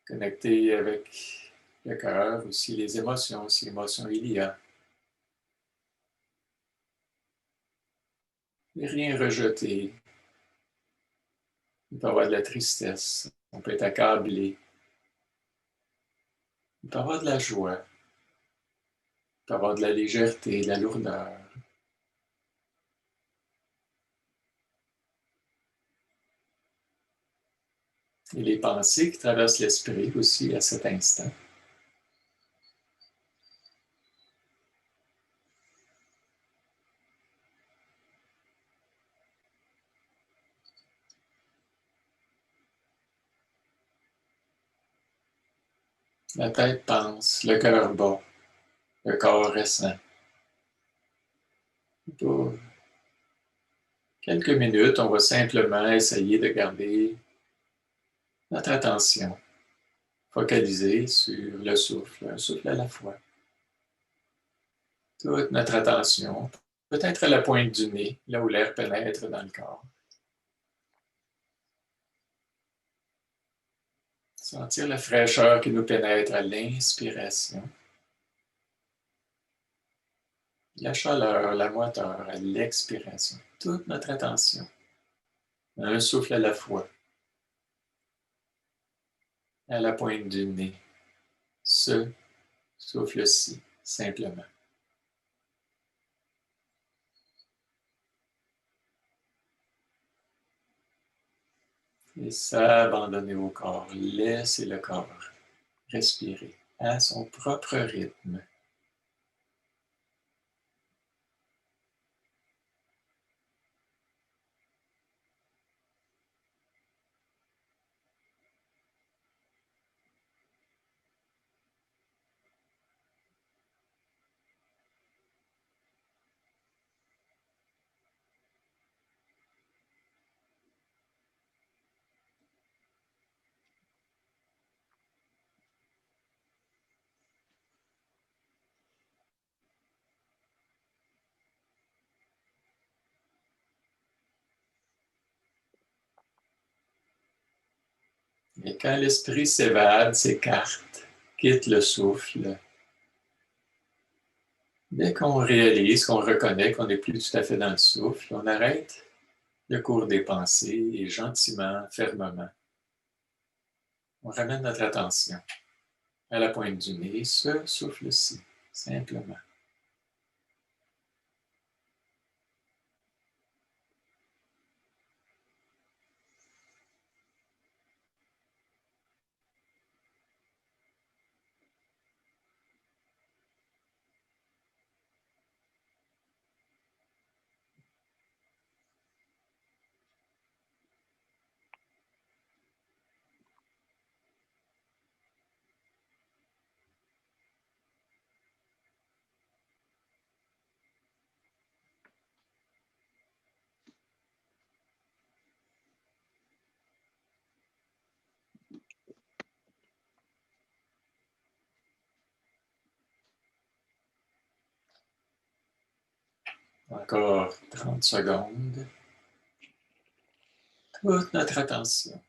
Connecté avec le cœur, aussi les émotions, si émotions il y a. Et rien rejeté. Il peut y avoir de la tristesse, on peut être accablé. Il peut y avoir de la joie, il peut y avoir de la légèreté, de la lourdeur. Et les pensées qui traversent l'esprit aussi à cet instant. La tête pense, le cœur bat, le corps ressent. Pour quelques minutes, on va simplement essayer de garder notre attention focalisée sur le souffle, un souffle à la fois. Toute notre attention, peut-être à la pointe du nez, là où l'air pénètre dans le corps. Sentir la fraîcheur qui nous pénètre à l'inspiration. La chaleur, la moiteur à l'expiration. Toute notre attention. Un souffle à la fois. À la pointe du nez. Ce souffle-ci, simplement. Et s'abandonner au corps. Laisser le corps respirer à son propre rythme. Et quand l'esprit s'évade, s'écarte, quitte le souffle, dès qu'on réalise, qu'on reconnaît qu'on n'est plus tout à fait dans le souffle, on arrête le cours des pensées et gentiment, fermement, on ramène notre attention à la pointe du nez, ce souffle-ci, simplement. Encore 30 secondes. Toute notre attention.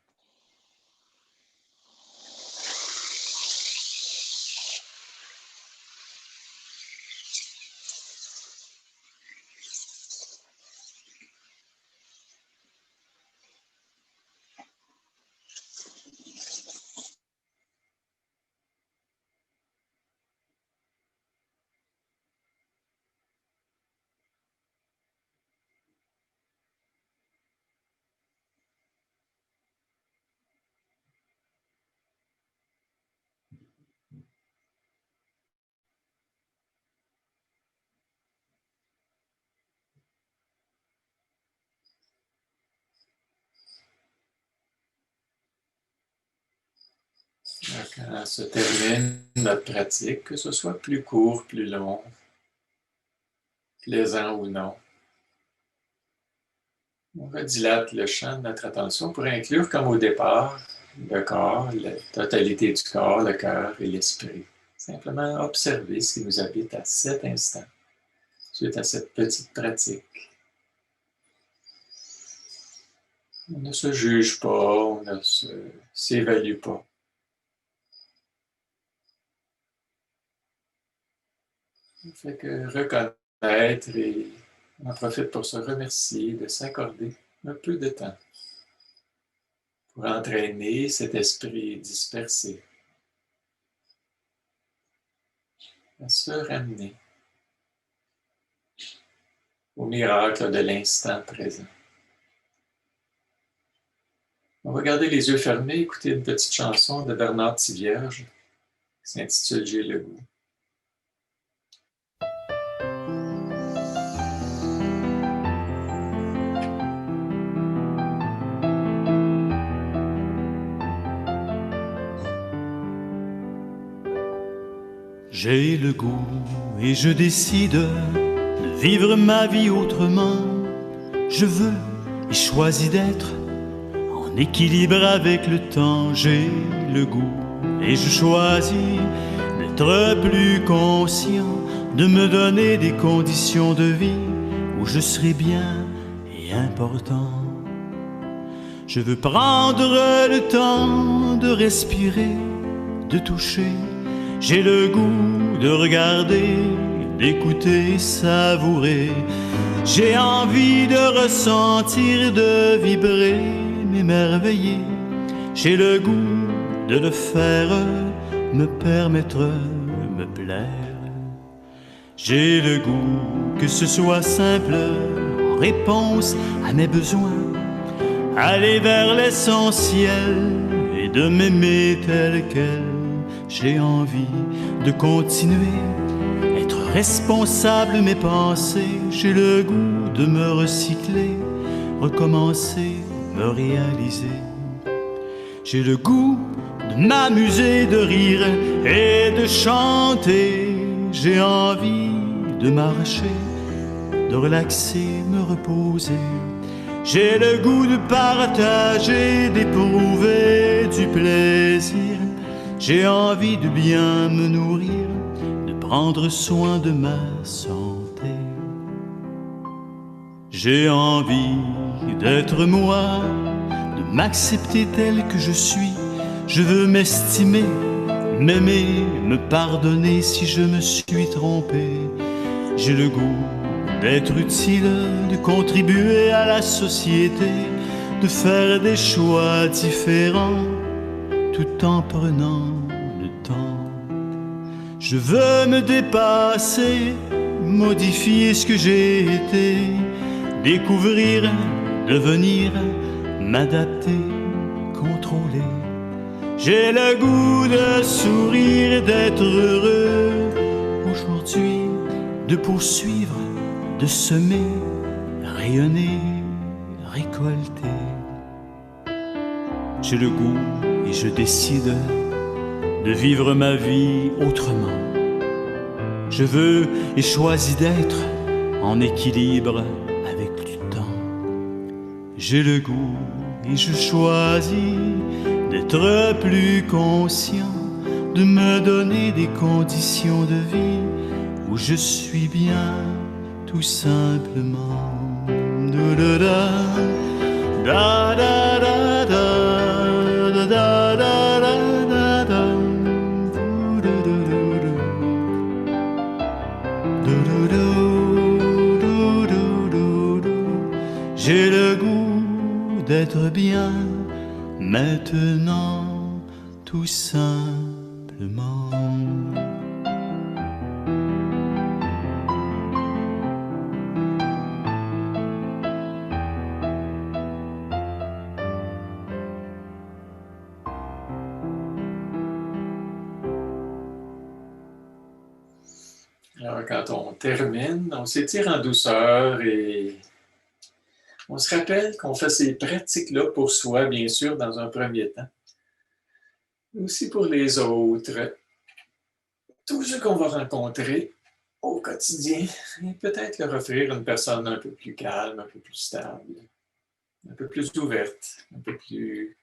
Quand se termine notre pratique, que ce soit plus court, plus long, plaisant ou non, on redilate le champ de notre attention pour inclure, comme au départ, le corps, la totalité du corps, le cœur et l'esprit. Simplement observer ce qui nous habite à cet instant, suite à cette petite pratique. On ne se juge pas, on ne s'évalue pas. Ça fait que reconnaître et on en profite pour se remercier, de s'accorder un peu de temps pour entraîner cet esprit dispersé à se ramener au miracle de l'instant présent. On va garder les yeux fermés, écouter une petite chanson de Bernard Thivierge qui s'intitule « J'ai le goût ». J'ai le goût et je décide de vivre ma vie autrement. Je veux et choisis d'être en équilibre avec le temps. J'ai le goût et je choisis d'être plus conscient, de me donner des conditions de vie où je serai bien et important. Je veux prendre le temps de respirer, de toucher. J'ai le goût de regarder, d'écouter, savourer. J'ai envie de ressentir, de vibrer, m'émerveiller. J'ai le goût de le faire, me permettre, me plaire. J'ai le goût que ce soit simple, en réponse à mes besoins. Aller vers l'essentiel et de m'aimer tel quel. J'ai envie de continuer, être responsable de mes pensées. J'ai le goût de me recycler, recommencer, me réaliser. J'ai le goût de m'amuser, de rire et de chanter. J'ai envie de marcher, de relaxer, me reposer. J'ai le goût de partager, d'éprouver du plaisir. J'ai envie de bien me nourrir, de prendre soin de ma santé. J'ai envie d'être moi, de m'accepter tel que je suis. Je veux m'estimer, m'aimer, me pardonner si je me suis trompé. J'ai le goût d'être utile, de contribuer à la société, de faire des choix différents, tout en prenant le temps. Je veux me dépasser, modifier ce que j'ai été, découvrir, devenir, m'adapter, contrôler. J'ai le goût de sourire, d'être heureux aujourd'hui, de poursuivre, de semer, rayonner, récolter. J'ai le goût et je décide de vivre ma vie autrement. Je veux et choisis d'être en équilibre avec le temps. J'ai le goût et je choisis d'être plus conscient, de me donner des conditions de vie où je suis bien, tout simplement. Da da da da da da da da da. J'ai le goût d'être bien maintenant, tout simplement. Alors, quand on termine, on s'étire en douceur et on se rappelle qu'on fait ces pratiques-là pour soi, bien sûr, dans un premier temps. Mais aussi pour les autres. Tous ceux qu'on va rencontrer au quotidien, et peut-être leur offrir une personne un peu plus calme, un peu plus stable, un peu plus ouverte, un peu plus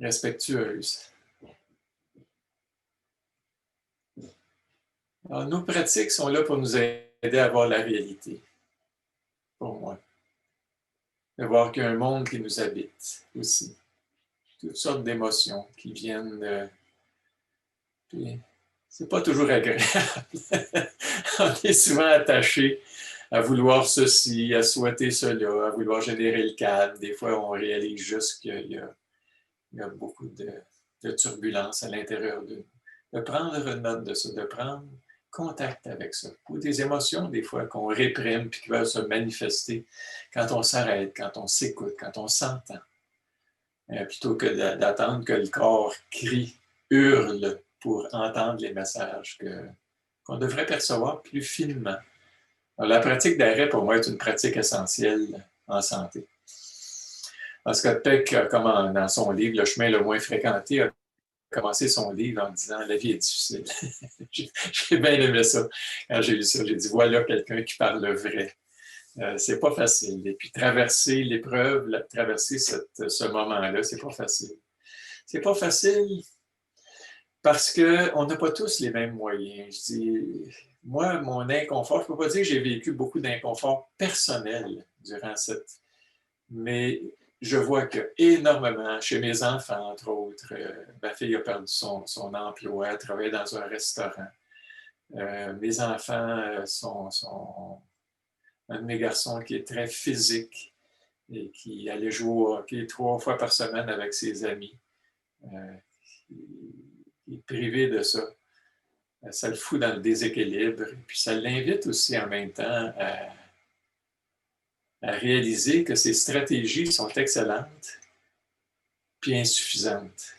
respectueuse. Alors, nos pratiques sont là pour nous aider à voir la réalité, pour moi. De voir qu'il y a un monde qui nous habite aussi. Toutes sortes d'émotions qui viennent. Puis, c'est pas toujours agréable. On est souvent attaché à vouloir ceci, à souhaiter cela, à vouloir générer le calme. Des fois, on réalise juste qu'il y a beaucoup de turbulences à l'intérieur de nous. De prendre note de ça, de prendre contact avec ça. Ou des émotions, des fois, qu'on réprime puis qui veulent se manifester quand on s'arrête, quand on s'écoute, quand on s'entend. Plutôt que d'attendre que le corps crie, hurle pour entendre les messages qu'on devrait percevoir plus finement. Alors, la pratique d'arrêt, pour moi, est une pratique essentielle en santé. Scott Peck, comme dans son livre « Le chemin le moins fréquenté », a commencé son livre en disant « La vie est difficile ». J'ai bien aimé ça. Quand j'ai lu ça, j'ai dit « Voilà quelqu'un qui parle vrai ». C'est pas facile. Et puis traverser l'épreuve, traverser ce moment-là, c'est pas facile. C'est pas facile parce qu'on n'a pas tous les mêmes moyens. Je dis, moi, mon inconfort, je ne peux pas dire que j'ai vécu beaucoup d'inconfort personnel durant cette... Mais je vois que énormément, chez mes enfants, entre autres, ma fille a perdu son emploi, elle travaillait dans un restaurant. Mes enfants sont un de mes garçons qui est très physique et qui allait jouer au hockey 3 fois par semaine avec ses amis. Il est privé de ça. Ça le fout dans le déséquilibre. Et puis ça l'invite aussi en même temps à réaliser que ses stratégies sont excellentes puis insuffisantes.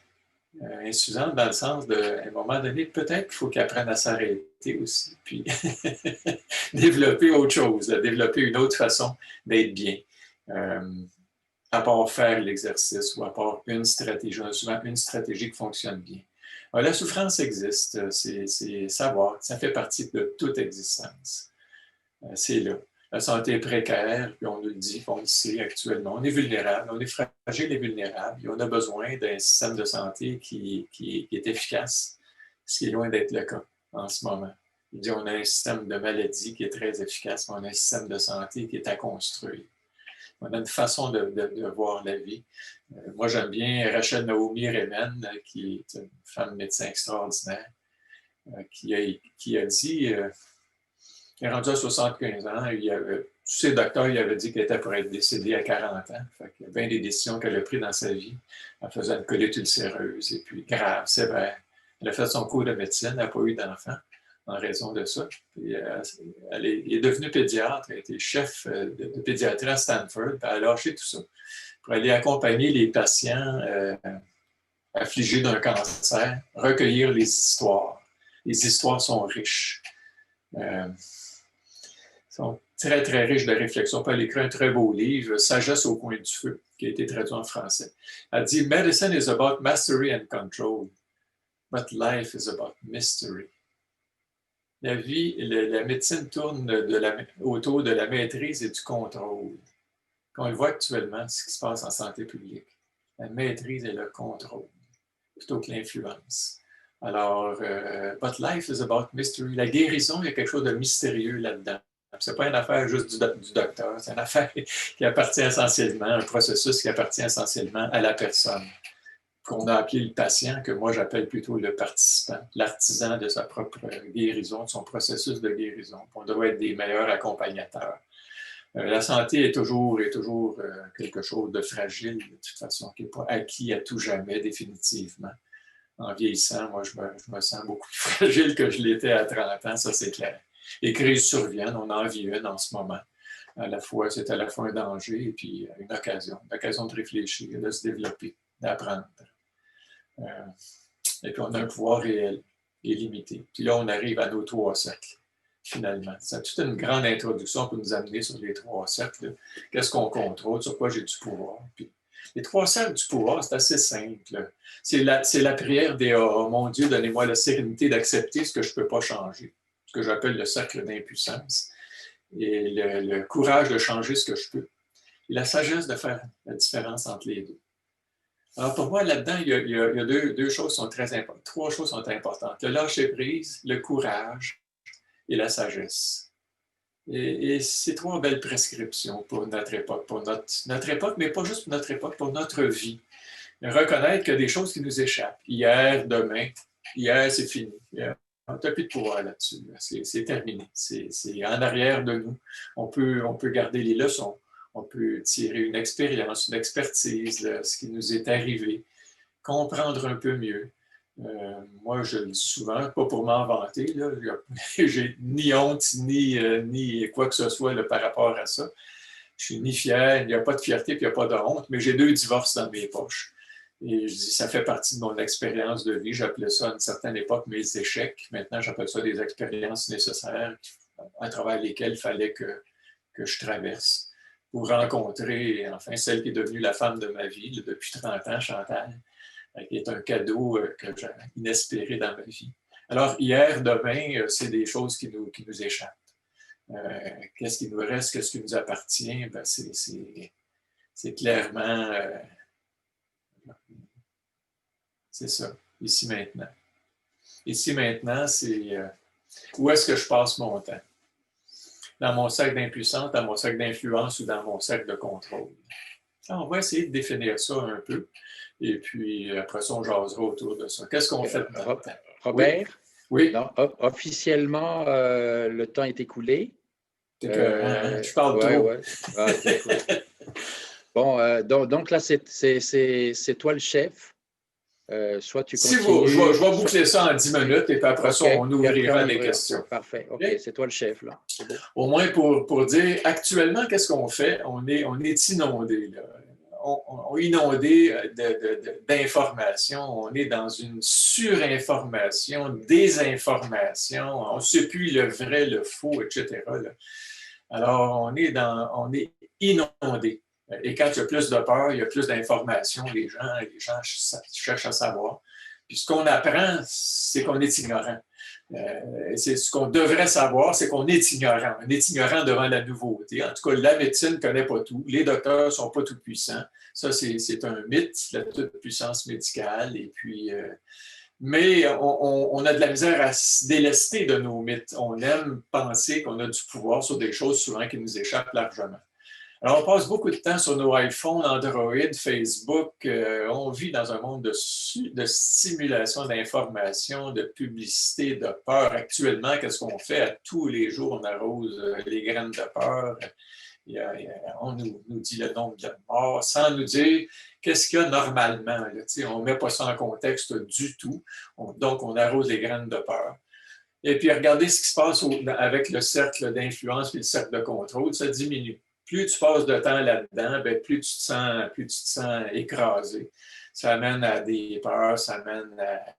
Insuffisantes dans le sens à un moment donné, peut-être qu'il faut qu'il apprenne à s'arrêter aussi, puis développer autre chose, développer une autre façon d'être bien. À part faire l'exercice ou à part une stratégie. On a souvent une stratégie qui fonctionne bien. Alors, la souffrance existe, c'est savoir, ça fait partie de toute existence. C'est là. La santé est précaire, puis on nous le dit, on le sait actuellement. On est vulnérable, on est fragile et vulnérable, et on a besoin d'un système de santé qui est efficace, ce qui est loin d'être le cas en ce moment. Je dis, on a un système de maladie qui est très efficace, mais on a un système de santé qui est à construire. On a une façon de voir la vie. Moi, j'aime bien Rachel Naomi Remen, qui est une femme médecin extraordinaire, qui a dit... Il est rendu à 75 ans. Tous ses docteurs lui avaient dit qu'elle était pour être décédée à 40 ans. Fait qu'il y a bien des décisions qu'elle a prises dans sa vie. Elle faisait une colite ulcéreuse, et puis grave, sévère. Elle a fait son cours de médecine, elle n'a pas eu d'enfant en raison de ça. Puis, elle est devenue pédiatre, elle a été chef de pédiatrie à Stanford, puis elle a lâché tout ça pour aller accompagner les patients affligés d'un cancer, recueillir les histoires. Les histoires sont riches. Sont très, très riches de réflexion. Elle a écrit un très beau livre, Sagesse au coin du feu, qui a été traduit en français. Elle dit, Medicine is about mastery and control, but life is about mystery. La vie, la médecine tourne autour de la maîtrise et du contrôle. On le voit actuellement, ce qui se passe en santé publique. La maîtrise et le contrôle, plutôt que l'influence. Alors, but life is about mystery. La guérison, il y a quelque chose de mystérieux là-dedans. Ce n'est pas une affaire juste du docteur, c'est une affaire qui appartient essentiellement, un processus qui appartient essentiellement à la personne, qu'on a appelé le patient, que moi j'appelle plutôt le participant, l'artisan de sa propre guérison, de son processus de guérison. On doit être des meilleurs accompagnateurs. La santé est toujours quelque chose de fragile, de toute façon, qui n'est pas acquis à tout jamais, définitivement. En vieillissant, moi, je me sens beaucoup plus fragile que je l'étais à 30 ans, ça c'est clair. Les crises surviennent, on en vit une en ce moment. C'est à la fois un danger et puis une occasion de réfléchir, de se développer, d'apprendre. Et puis on a un pouvoir réel et limité. Puis là, on arrive à nos 3 cercles, finalement. C'est toute une grande introduction pour nous amener sur les 3 cercles. Qu'est-ce qu'on contrôle, sur quoi j'ai du pouvoir. Puis, les 3 cercles du pouvoir, c'est assez simple. C'est la prière des « Oh mon Dieu, donnez-moi la sérénité d'accepter ce que je ne peux pas changer », ce que j'appelle le cercle d'impuissance, et le courage de changer ce que je peux, et la sagesse de faire la différence entre les deux. Alors pour moi, là-dedans, il y a 2 choses sont très importantes, 3 choses sont importantes. Le lâcher-prise, le courage et la sagesse. Et c'est trois belles prescriptions pour notre époque, notre époque, mais pas juste pour notre époque, pour notre vie. Reconnaître qu'il y a des choses qui nous échappent. Hier, demain, hier, c'est fini. On n'a plus de pouvoir là-dessus. C'est terminé. C'est en arrière de nous. On peut garder les leçons. On peut tirer une expérience, une expertise de ce qui nous est arrivé, comprendre un peu mieux. Moi, je le dis souvent, pas pour m'en vanter, j'ai ni honte, ni quoi que ce soit là, par rapport à ça. Je suis ni fier, il n'y a pas de fierté, puis il n'y a pas de honte, mais j'ai 2 divorces dans mes poches. Et je dis, ça fait partie de mon expérience de vie. J'appelais ça à une certaine époque mes échecs. Maintenant, j'appelle ça des expériences nécessaires à travers lesquelles il fallait que je traverse pour rencontrer, enfin, celle qui est devenue la femme de ma vie là, depuis 30 ans, Chantal, qui est un cadeau inespéré dans ma vie. Alors, hier, demain, c'est des choses qui nous échappent. Qu'est-ce qui nous reste, qu'est-ce qui nous appartient? Ben, c'est clairement... c'est ça, ici maintenant. Ici maintenant, c'est où est-ce que je passe mon temps? Dans mon cercle d'impuissance, dans mon cercle d'influence ou dans mon cercle de contrôle? Alors, on va essayer de définir ça un peu. Et puis, après ça, on jasera autour de ça. Qu'est-ce qu'on fait de notre temps? Robert? Oui. Non, officiellement, le temps est écoulé. Je parle trop. Ouais. Ah, bon, donc là, c'est toi le chef. Soit tu continues... je vais boucler ça en 10 minutes et puis après ça, on ouvrira les questions. Parfait. OK, c'est toi le chef, là. Bon. Au moins pour dire, actuellement, qu'est-ce qu'on fait? On est inondé, là. On est inondé d'informations. On est dans une surinformation, désinformation. On ne sait plus le vrai, le faux, etc. là. Alors, on est inondé. Et quand il y a plus de peur, il y a plus d'informations, les gens cherchent à savoir. Puis ce qu'on apprend, c'est qu'on est ignorant. C'est ce qu'on devrait savoir, c'est qu'on est ignorant. On est ignorant devant la nouveauté. En tout cas, la médecine ne connaît pas tout. Les docteurs ne sont pas tout puissants. Ça, c'est un mythe, la toute-puissance médicale. Et puis, mais on a de la misère à se délester de nos mythes. On aime penser qu'on a du pouvoir sur des choses souvent qui nous échappent largement. Alors, on passe beaucoup de temps sur nos iPhones, Android, Facebook. On vit dans un monde de stimulation d'information, de publicité, de peur. Actuellement, qu'est-ce qu'on fait? À tous les jours, on arrose les graines de peur. On nous dit le nombre de morts sans nous dire qu'est-ce qu'il y a normalement. Là. On ne met pas ça en contexte du tout. Donc, on arrose les graines de peur. Et puis, regardez ce qui se passe avec le cercle d'influence et le cercle de contrôle. Ça diminue. Plus tu passes de temps là-dedans, bien, plus tu te sens écrasé. Ça amène à des peurs, ça amène à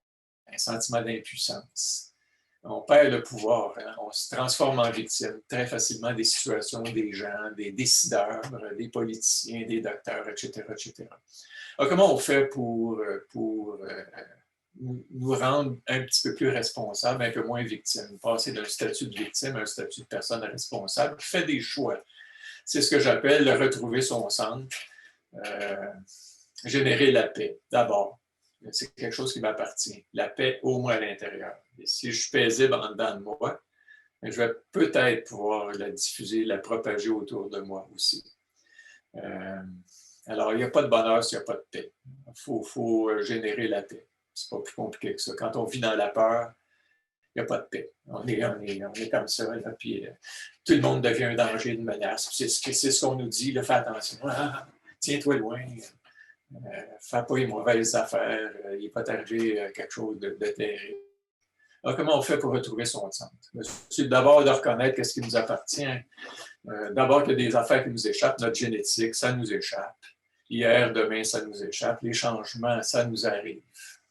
un sentiment d'impuissance. On perd le pouvoir, hein? On se transforme en victime très facilement des situations des gens, des décideurs, des politiciens, des docteurs, etc. etc. Alors, comment on fait pour nous rendre un petit peu plus responsables, un peu moins victimes, passer d'un statut de victime à un statut de personne responsable, qui fait des choix. C'est ce que j'appelle retrouver son centre, générer la paix, d'abord. C'est quelque chose qui m'appartient. La paix, au moins à l'intérieur. Et si je suis paisible en dedans de moi, je vais peut-être pouvoir la diffuser, la propager autour de moi aussi. Alors, il n'y a pas de bonheur s'il n'y a pas de paix. Il faut générer la paix. C'est pas plus compliqué que ça. Quand on vit dans la peur, il n'y a pas de paix. On est comme ça, là, puis tout le monde devient un danger, une menace. C'est ce qu'on nous dit, là, fais attention, tiens-toi loin, fais pas les mauvaises affaires, il n'est pas arrivé quelque chose de terrible. Alors, comment on fait pour retrouver son centre? C'est d'abord de reconnaître ce qui nous appartient. D'abord qu'il y a des affaires qui nous échappent, notre génétique, ça nous échappe. Hier, demain, ça nous échappe. Les changements, ça nous arrive.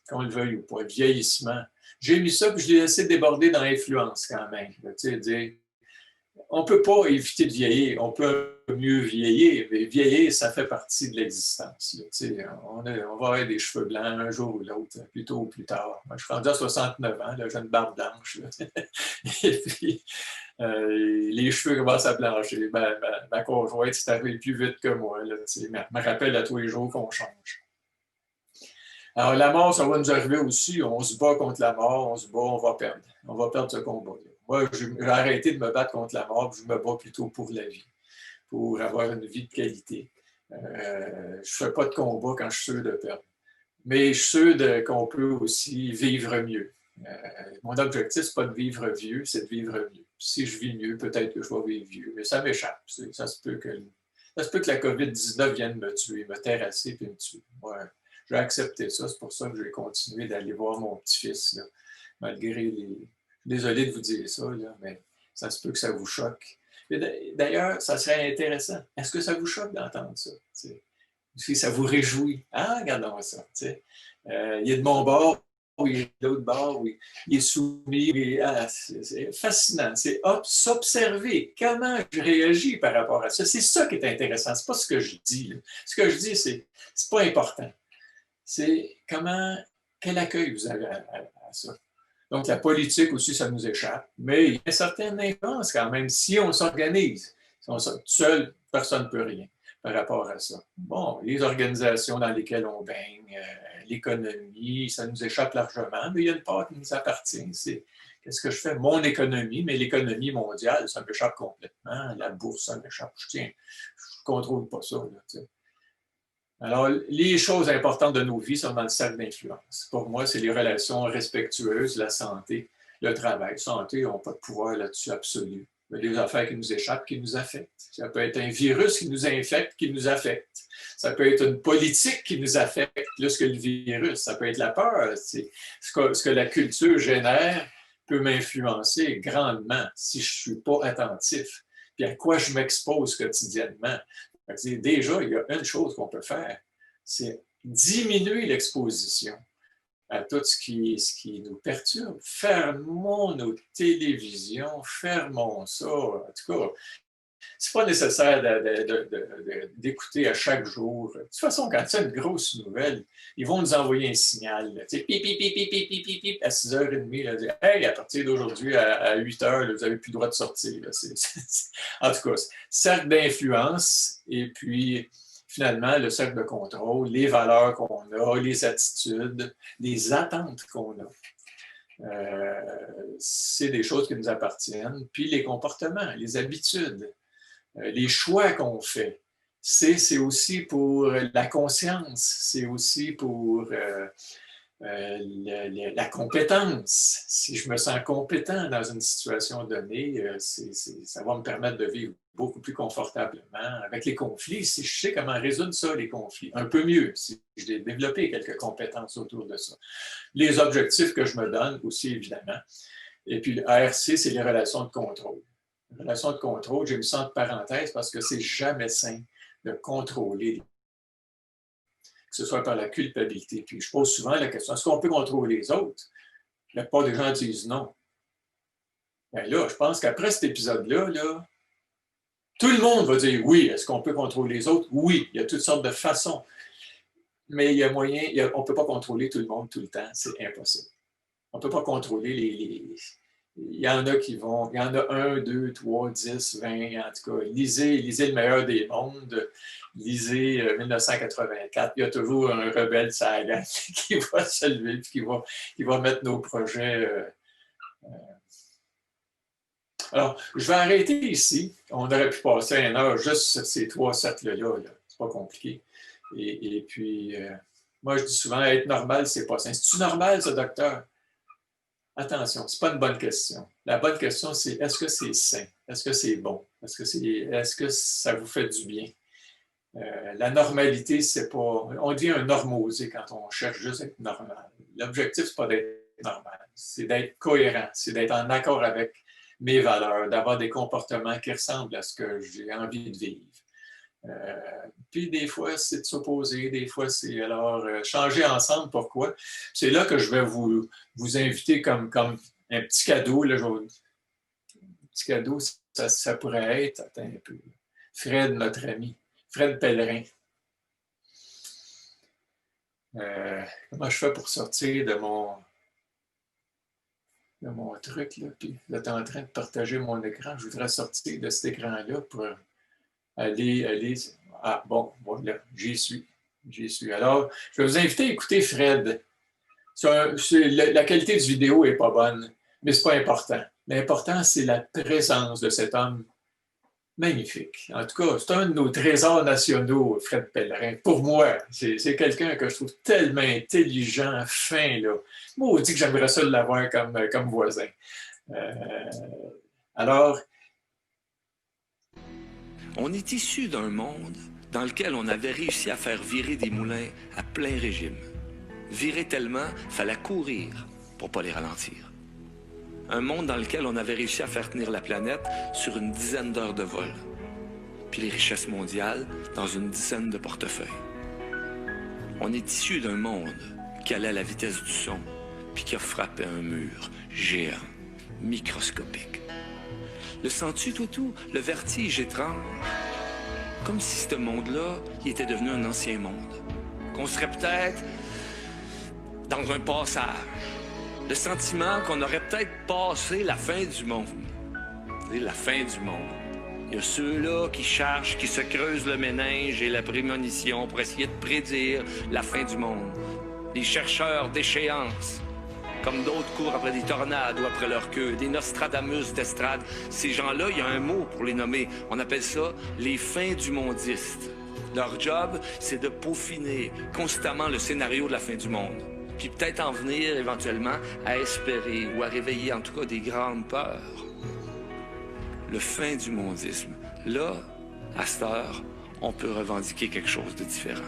Qu'on le veuille ou pas, le vieillissement. J'ai mis ça, puis je l'ai laissé déborder dans l'influence quand même. Dire, on ne peut pas éviter de vieillir, on peut mieux vieillir, mais vieillir, ça fait partie de l'existence. On va avoir des cheveux blancs un jour ou l'autre, plus tôt ou plus tard. Moi, je suis rendu à 69 ans, j'ai une barbe blanche. Et puis, les cheveux commencent à blanchir. Ma conjointe, c'est arrivé plus vite que moi. Là, me rappelle à tous les jours qu'on change. Alors, la mort, ça va nous arriver aussi. On se bat contre la mort, on se bat, on va perdre. On va perdre ce combat-là. Moi, j'ai arrêté de me battre contre la mort, je me bats plutôt pour la vie, pour avoir une vie de qualité. Je ne fais pas de combat quand je suis sûr de perdre. Mais je suis sûr qu'on peut aussi vivre mieux. Mon objectif, ce n'est pas de vivre vieux, c'est de vivre mieux. Si je vis mieux, peut-être que je vais vivre vieux, mais ça m'échappe. Ça se peut que la COVID-19 vienne me tuer, me terrasser puis me tuer. Ouais, j'ai accepté ça, c'est pour ça que j'ai continué d'aller voir mon petit-fils, là, malgré les... Désolé de vous dire ça, là, mais ça se peut que ça vous choque. D'ailleurs, ça serait intéressant. Est-ce que ça vous choque d'entendre ça? Si ça vous réjouit. Ah, regardons ça. Il y a de mon bord, oui, de l'autre bord, oui. Il est soumis. Oui. Ah, c'est fascinant. C'est s'observer. Comment je réagis par rapport à ça. C'est ça qui est intéressant. C'est pas ce que je dis. Là. Ce que je dis, c'est pas important. C'est quel accueil vous avez à ça. Donc, la politique aussi, ça nous échappe. Mais il y a certaines influences quand même. Si on s'organise, seul, personne ne peut rien par rapport à ça. Bon, les organisations dans lesquelles on baigne, l'économie, ça nous échappe largement, mais il y a une part qui nous appartient. C'est qu'est-ce que je fais? Mon économie, mais l'économie mondiale, ça m'échappe complètement. La bourse, ça m'échappe. Je ne contrôle pas ça. Là, alors, les choses importantes de nos vies sont dans le cercle d'influence. Pour moi, c'est les relations respectueuses, la santé, le travail. Santé, on n'a pas de pouvoir là-dessus absolu. Il y a des affaires qui nous échappent, qui nous affectent. Ça peut être un virus qui nous infecte, qui nous affecte. Ça peut être une politique qui nous affecte plus que le virus. Ça peut être la peur. Ce que la culture génère peut m'influencer grandement si je ne suis pas attentif. Puis à quoi je m'expose quotidiennement. Déjà, il y a une chose qu'on peut faire, c'est diminuer l'exposition à tout ce qui nous perturbe. Fermons nos télévisions, fermons ça. En tout cas, c'est pas nécessaire d'écouter à chaque jour. De toute façon, quand c'est une grosse nouvelle, ils vont nous envoyer un signal. Pip, pip, pip, pip, pip, pip, pip, à 6h30. Là, dire, hey, à partir d'aujourd'hui, à 8h, là, vous n'avez plus le droit de sortir. Là. En tout cas, cercle d'influence et puis finalement, le cercle de contrôle, les valeurs qu'on a, les attitudes, les attentes qu'on a. C'est des choses qui nous appartiennent. Puis les comportements, les habitudes, les choix qu'on fait. C'est aussi pour la conscience, c'est aussi pour la compétence. Si je me sens compétent dans une situation donnée, ça va me permettre de vivre beaucoup plus confortablement avec les conflits, si je sais comment résoudre ça, les conflits. Un peu mieux, si j'ai développé quelques compétences autour de ça. Les objectifs que je me donne aussi, évidemment. Et puis, le ARC, c'est les relations de contrôle. Les relations de contrôle, j'ai mis ça entre parenthèses parce que c'est jamais sain de contrôler, que ce soit par la culpabilité. Puis je pose souvent la question, est-ce qu'on peut contrôler les autres? La plupart des gens disent non. Bien là, je pense qu'après cet épisode-là, là, tout le monde va dire oui. Est-ce qu'on peut contrôler les autres? Oui, il y a toutes sortes de façons. Mais il y a moyen, on ne peut pas contrôler tout le monde tout le temps, c'est impossible. On ne peut pas contrôler Il y en a qui vont, il y en a 1, 2, 3, 10, 20, en tout cas. Lisez Le meilleur des mondes, lisez 1984. Il y a toujours un rebelle saga qui va se lever et qui va mettre nos projets. Alors, je vais arrêter ici. On aurait pu passer 1 heure juste sur ces 3 cercles-là. Là. C'est pas compliqué. Et puis, moi, je dis souvent, être normal, c'est pas sain. C'est-tu normal, ce docteur? Attention, ce n'est pas une bonne question. La bonne question, c'est est-ce que c'est sain? Est-ce que c'est bon? Est-ce que ça vous fait du bien? La normalité, c'est pas... On dit un normosé quand on cherche juste à être normal. L'objectif, ce n'est pas d'être normal. C'est d'être cohérent. C'est d'être en accord avec mes valeurs, d'avoir des comportements qui ressemblent à ce que j'ai envie de vivre. Puis des fois, c'est de s'opposer, des fois, c'est alors changer ensemble. Pourquoi? C'est là que je vais vous inviter comme un petit cadeau. Là, un petit cadeau, ça pourrait être, attends un peu, Fred, notre ami, Fred Pellerin. Comment je fais pour sortir de mon truc, là, puis là, tu es en train de partager mon écran. Je voudrais sortir de cet écran-là pour aller. Ah, bon, voilà, j'y suis. Alors, je vais vous inviter à écouter Fred. La qualité du vidéo n'est pas bonne, mais ce n'est pas important. L'important, c'est la présence de cet homme magnifique. En tout cas, c'est un de nos trésors nationaux, Fred Pellerin. Pour moi, c'est quelqu'un que je trouve tellement intelligent, fin, là. Moi, on dit que j'aimerais ça l'avoir comme voisin. Alors... On est issu d'un monde dans lequel on avait réussi à faire virer des moulins à plein régime. Virer tellement, fallait courir pour pas les ralentir. Un monde dans lequel on avait réussi à faire tenir la planète sur une dizaine d'heures de vol. Puis les richesses mondiales dans une dizaine de portefeuilles. On est issu d'un monde qui allait à la vitesse du son, puis qui a frappé un mur géant, microscopique. Le sens-tu, Toutou, le vertige étrange? Comme si ce monde-là, il était devenu un ancien monde. Qu'on serait peut-être dans un passage. Le sentiment qu'on aurait peut-être passé la fin du monde. La fin du monde. Il y a ceux-là qui cherchent, qui se creusent le méninge et la prémonition pour essayer de prédire la fin du monde. Des chercheurs d'échéance, comme d'autres courent après des tornades ou après leur queue, des Nostradamus d'estrade. Ces gens-là, il y a un mot pour les nommer. On appelle ça les fins du mondistes. Leur job, c'est de peaufiner constamment le scénario de la fin du monde. Puis peut-être en venir éventuellement à espérer ou à réveiller en tout cas des grandes peurs. Le fin du mondisme. Là, à cette heure, on peut revendiquer quelque chose de différent.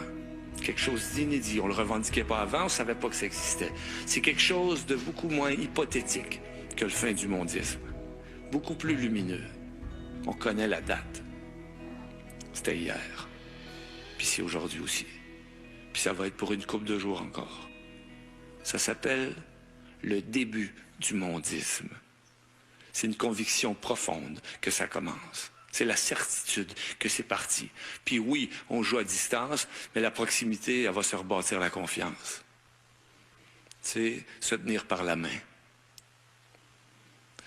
Quelque chose d'inédit. On le revendiquait pas avant, on savait pas que ça existait. C'est quelque chose de beaucoup moins hypothétique que le fin du mondisme. Beaucoup plus lumineux. On connaît la date. C'était hier. Puis c'est aujourd'hui aussi. Puis ça va être pour une couple de jours encore. Ça s'appelle le début du mondisme. C'est une conviction profonde que ça commence. C'est la certitude que c'est parti. Puis oui, on joue à distance, mais la proximité, elle va se rebâtir la confiance. C'est se tenir par la main.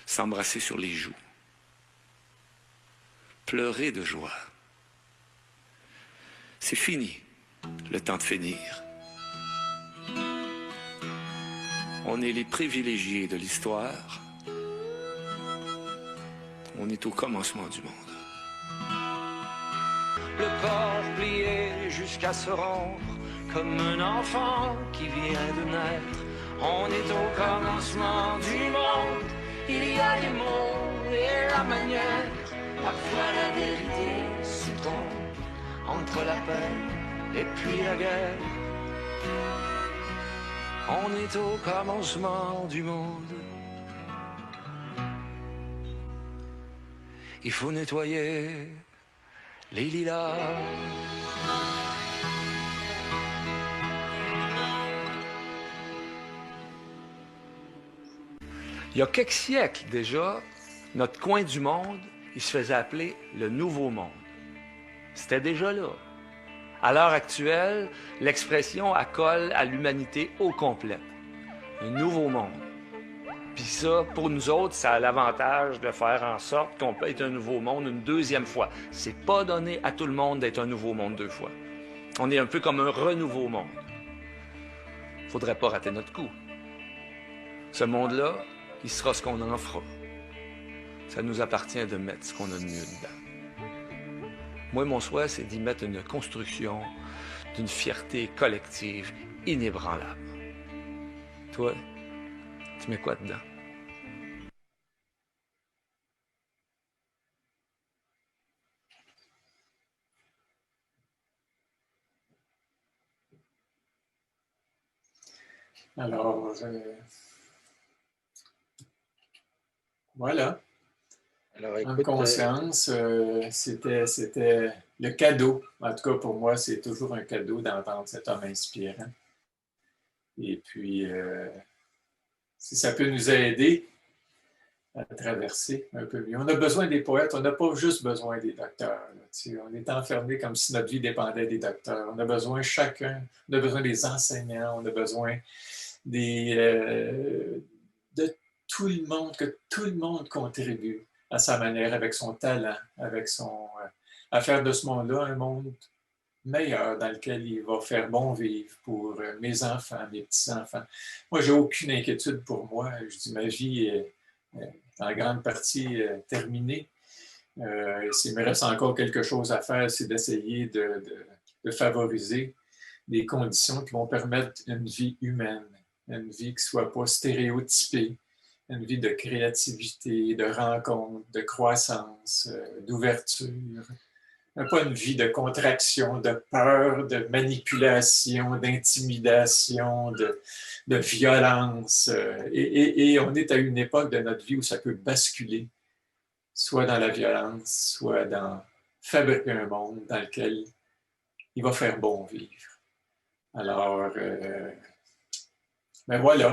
S'embrasser sur les joues. Pleurer de joie. C'est fini, le temps de finir. On est les privilégiés de l'histoire. On est au commencement du monde. Le corps plié jusqu'à se rompre, comme un enfant qui vient de naître. On est au commencement du monde. Il y a les mots et la manière. Parfois la vérité se tombe entre la paix et puis la guerre. On est au commencement du monde. Il faut nettoyer les lilas. Il y a quelques siècles déjà, notre coin du monde, il se faisait appeler le Nouveau Monde. C'était déjà là. À l'heure actuelle, l'expression accole à l'humanité au complet. Un nouveau monde. Puis ça, pour nous autres, ça a l'avantage de faire en sorte qu'on peut être un nouveau monde une deuxième fois. C'est pas donné à tout le monde d'être un nouveau monde deux fois. On est un peu comme un renouveau monde. Faudrait pas rater notre coup. Ce monde-là, il sera ce qu'on en fera. Ça nous appartient de mettre ce qu'on a de mieux dedans. Moi, mon souhait, c'est d'y mettre une construction d'une fierté collective inébranlable. Toi, tu mets quoi dedans? Alors, voilà. Alors, En écoute, conscience, c'était le cadeau. En tout cas, pour moi, c'est toujours un cadeau d'entendre cet homme inspirant. Et puis, si ça peut nous aider à traverser un peu mieux. On a besoin des poètes, on n'a pas juste besoin des docteurs. Là, on est enfermé comme si notre vie dépendait des docteurs. On a besoin chacun, on a besoin des enseignants, on a besoin de tout le monde, que tout le monde contribue à sa manière, avec son talent, avec son à faire de ce monde-là un monde meilleur dans lequel il va faire bon vivre pour mes enfants, mes petits-enfants. Moi, j'ai aucune inquiétude pour moi. Je dis, ma vie en grande partie terminée. S'il me reste encore quelque chose à faire, c'est d'essayer de favoriser des conditions qui vont permettre une vie humaine, une vie qui ne soit pas stéréotypée, une vie de créativité, de rencontre, de croissance, d'ouverture. Pas une vie de contraction, de peur, de manipulation, d'intimidation, de violence. Et on est à une époque de notre vie où ça peut basculer, soit dans la violence, soit dans fabriquer un monde dans lequel il va faire bon vivre. Alors, ben voilà.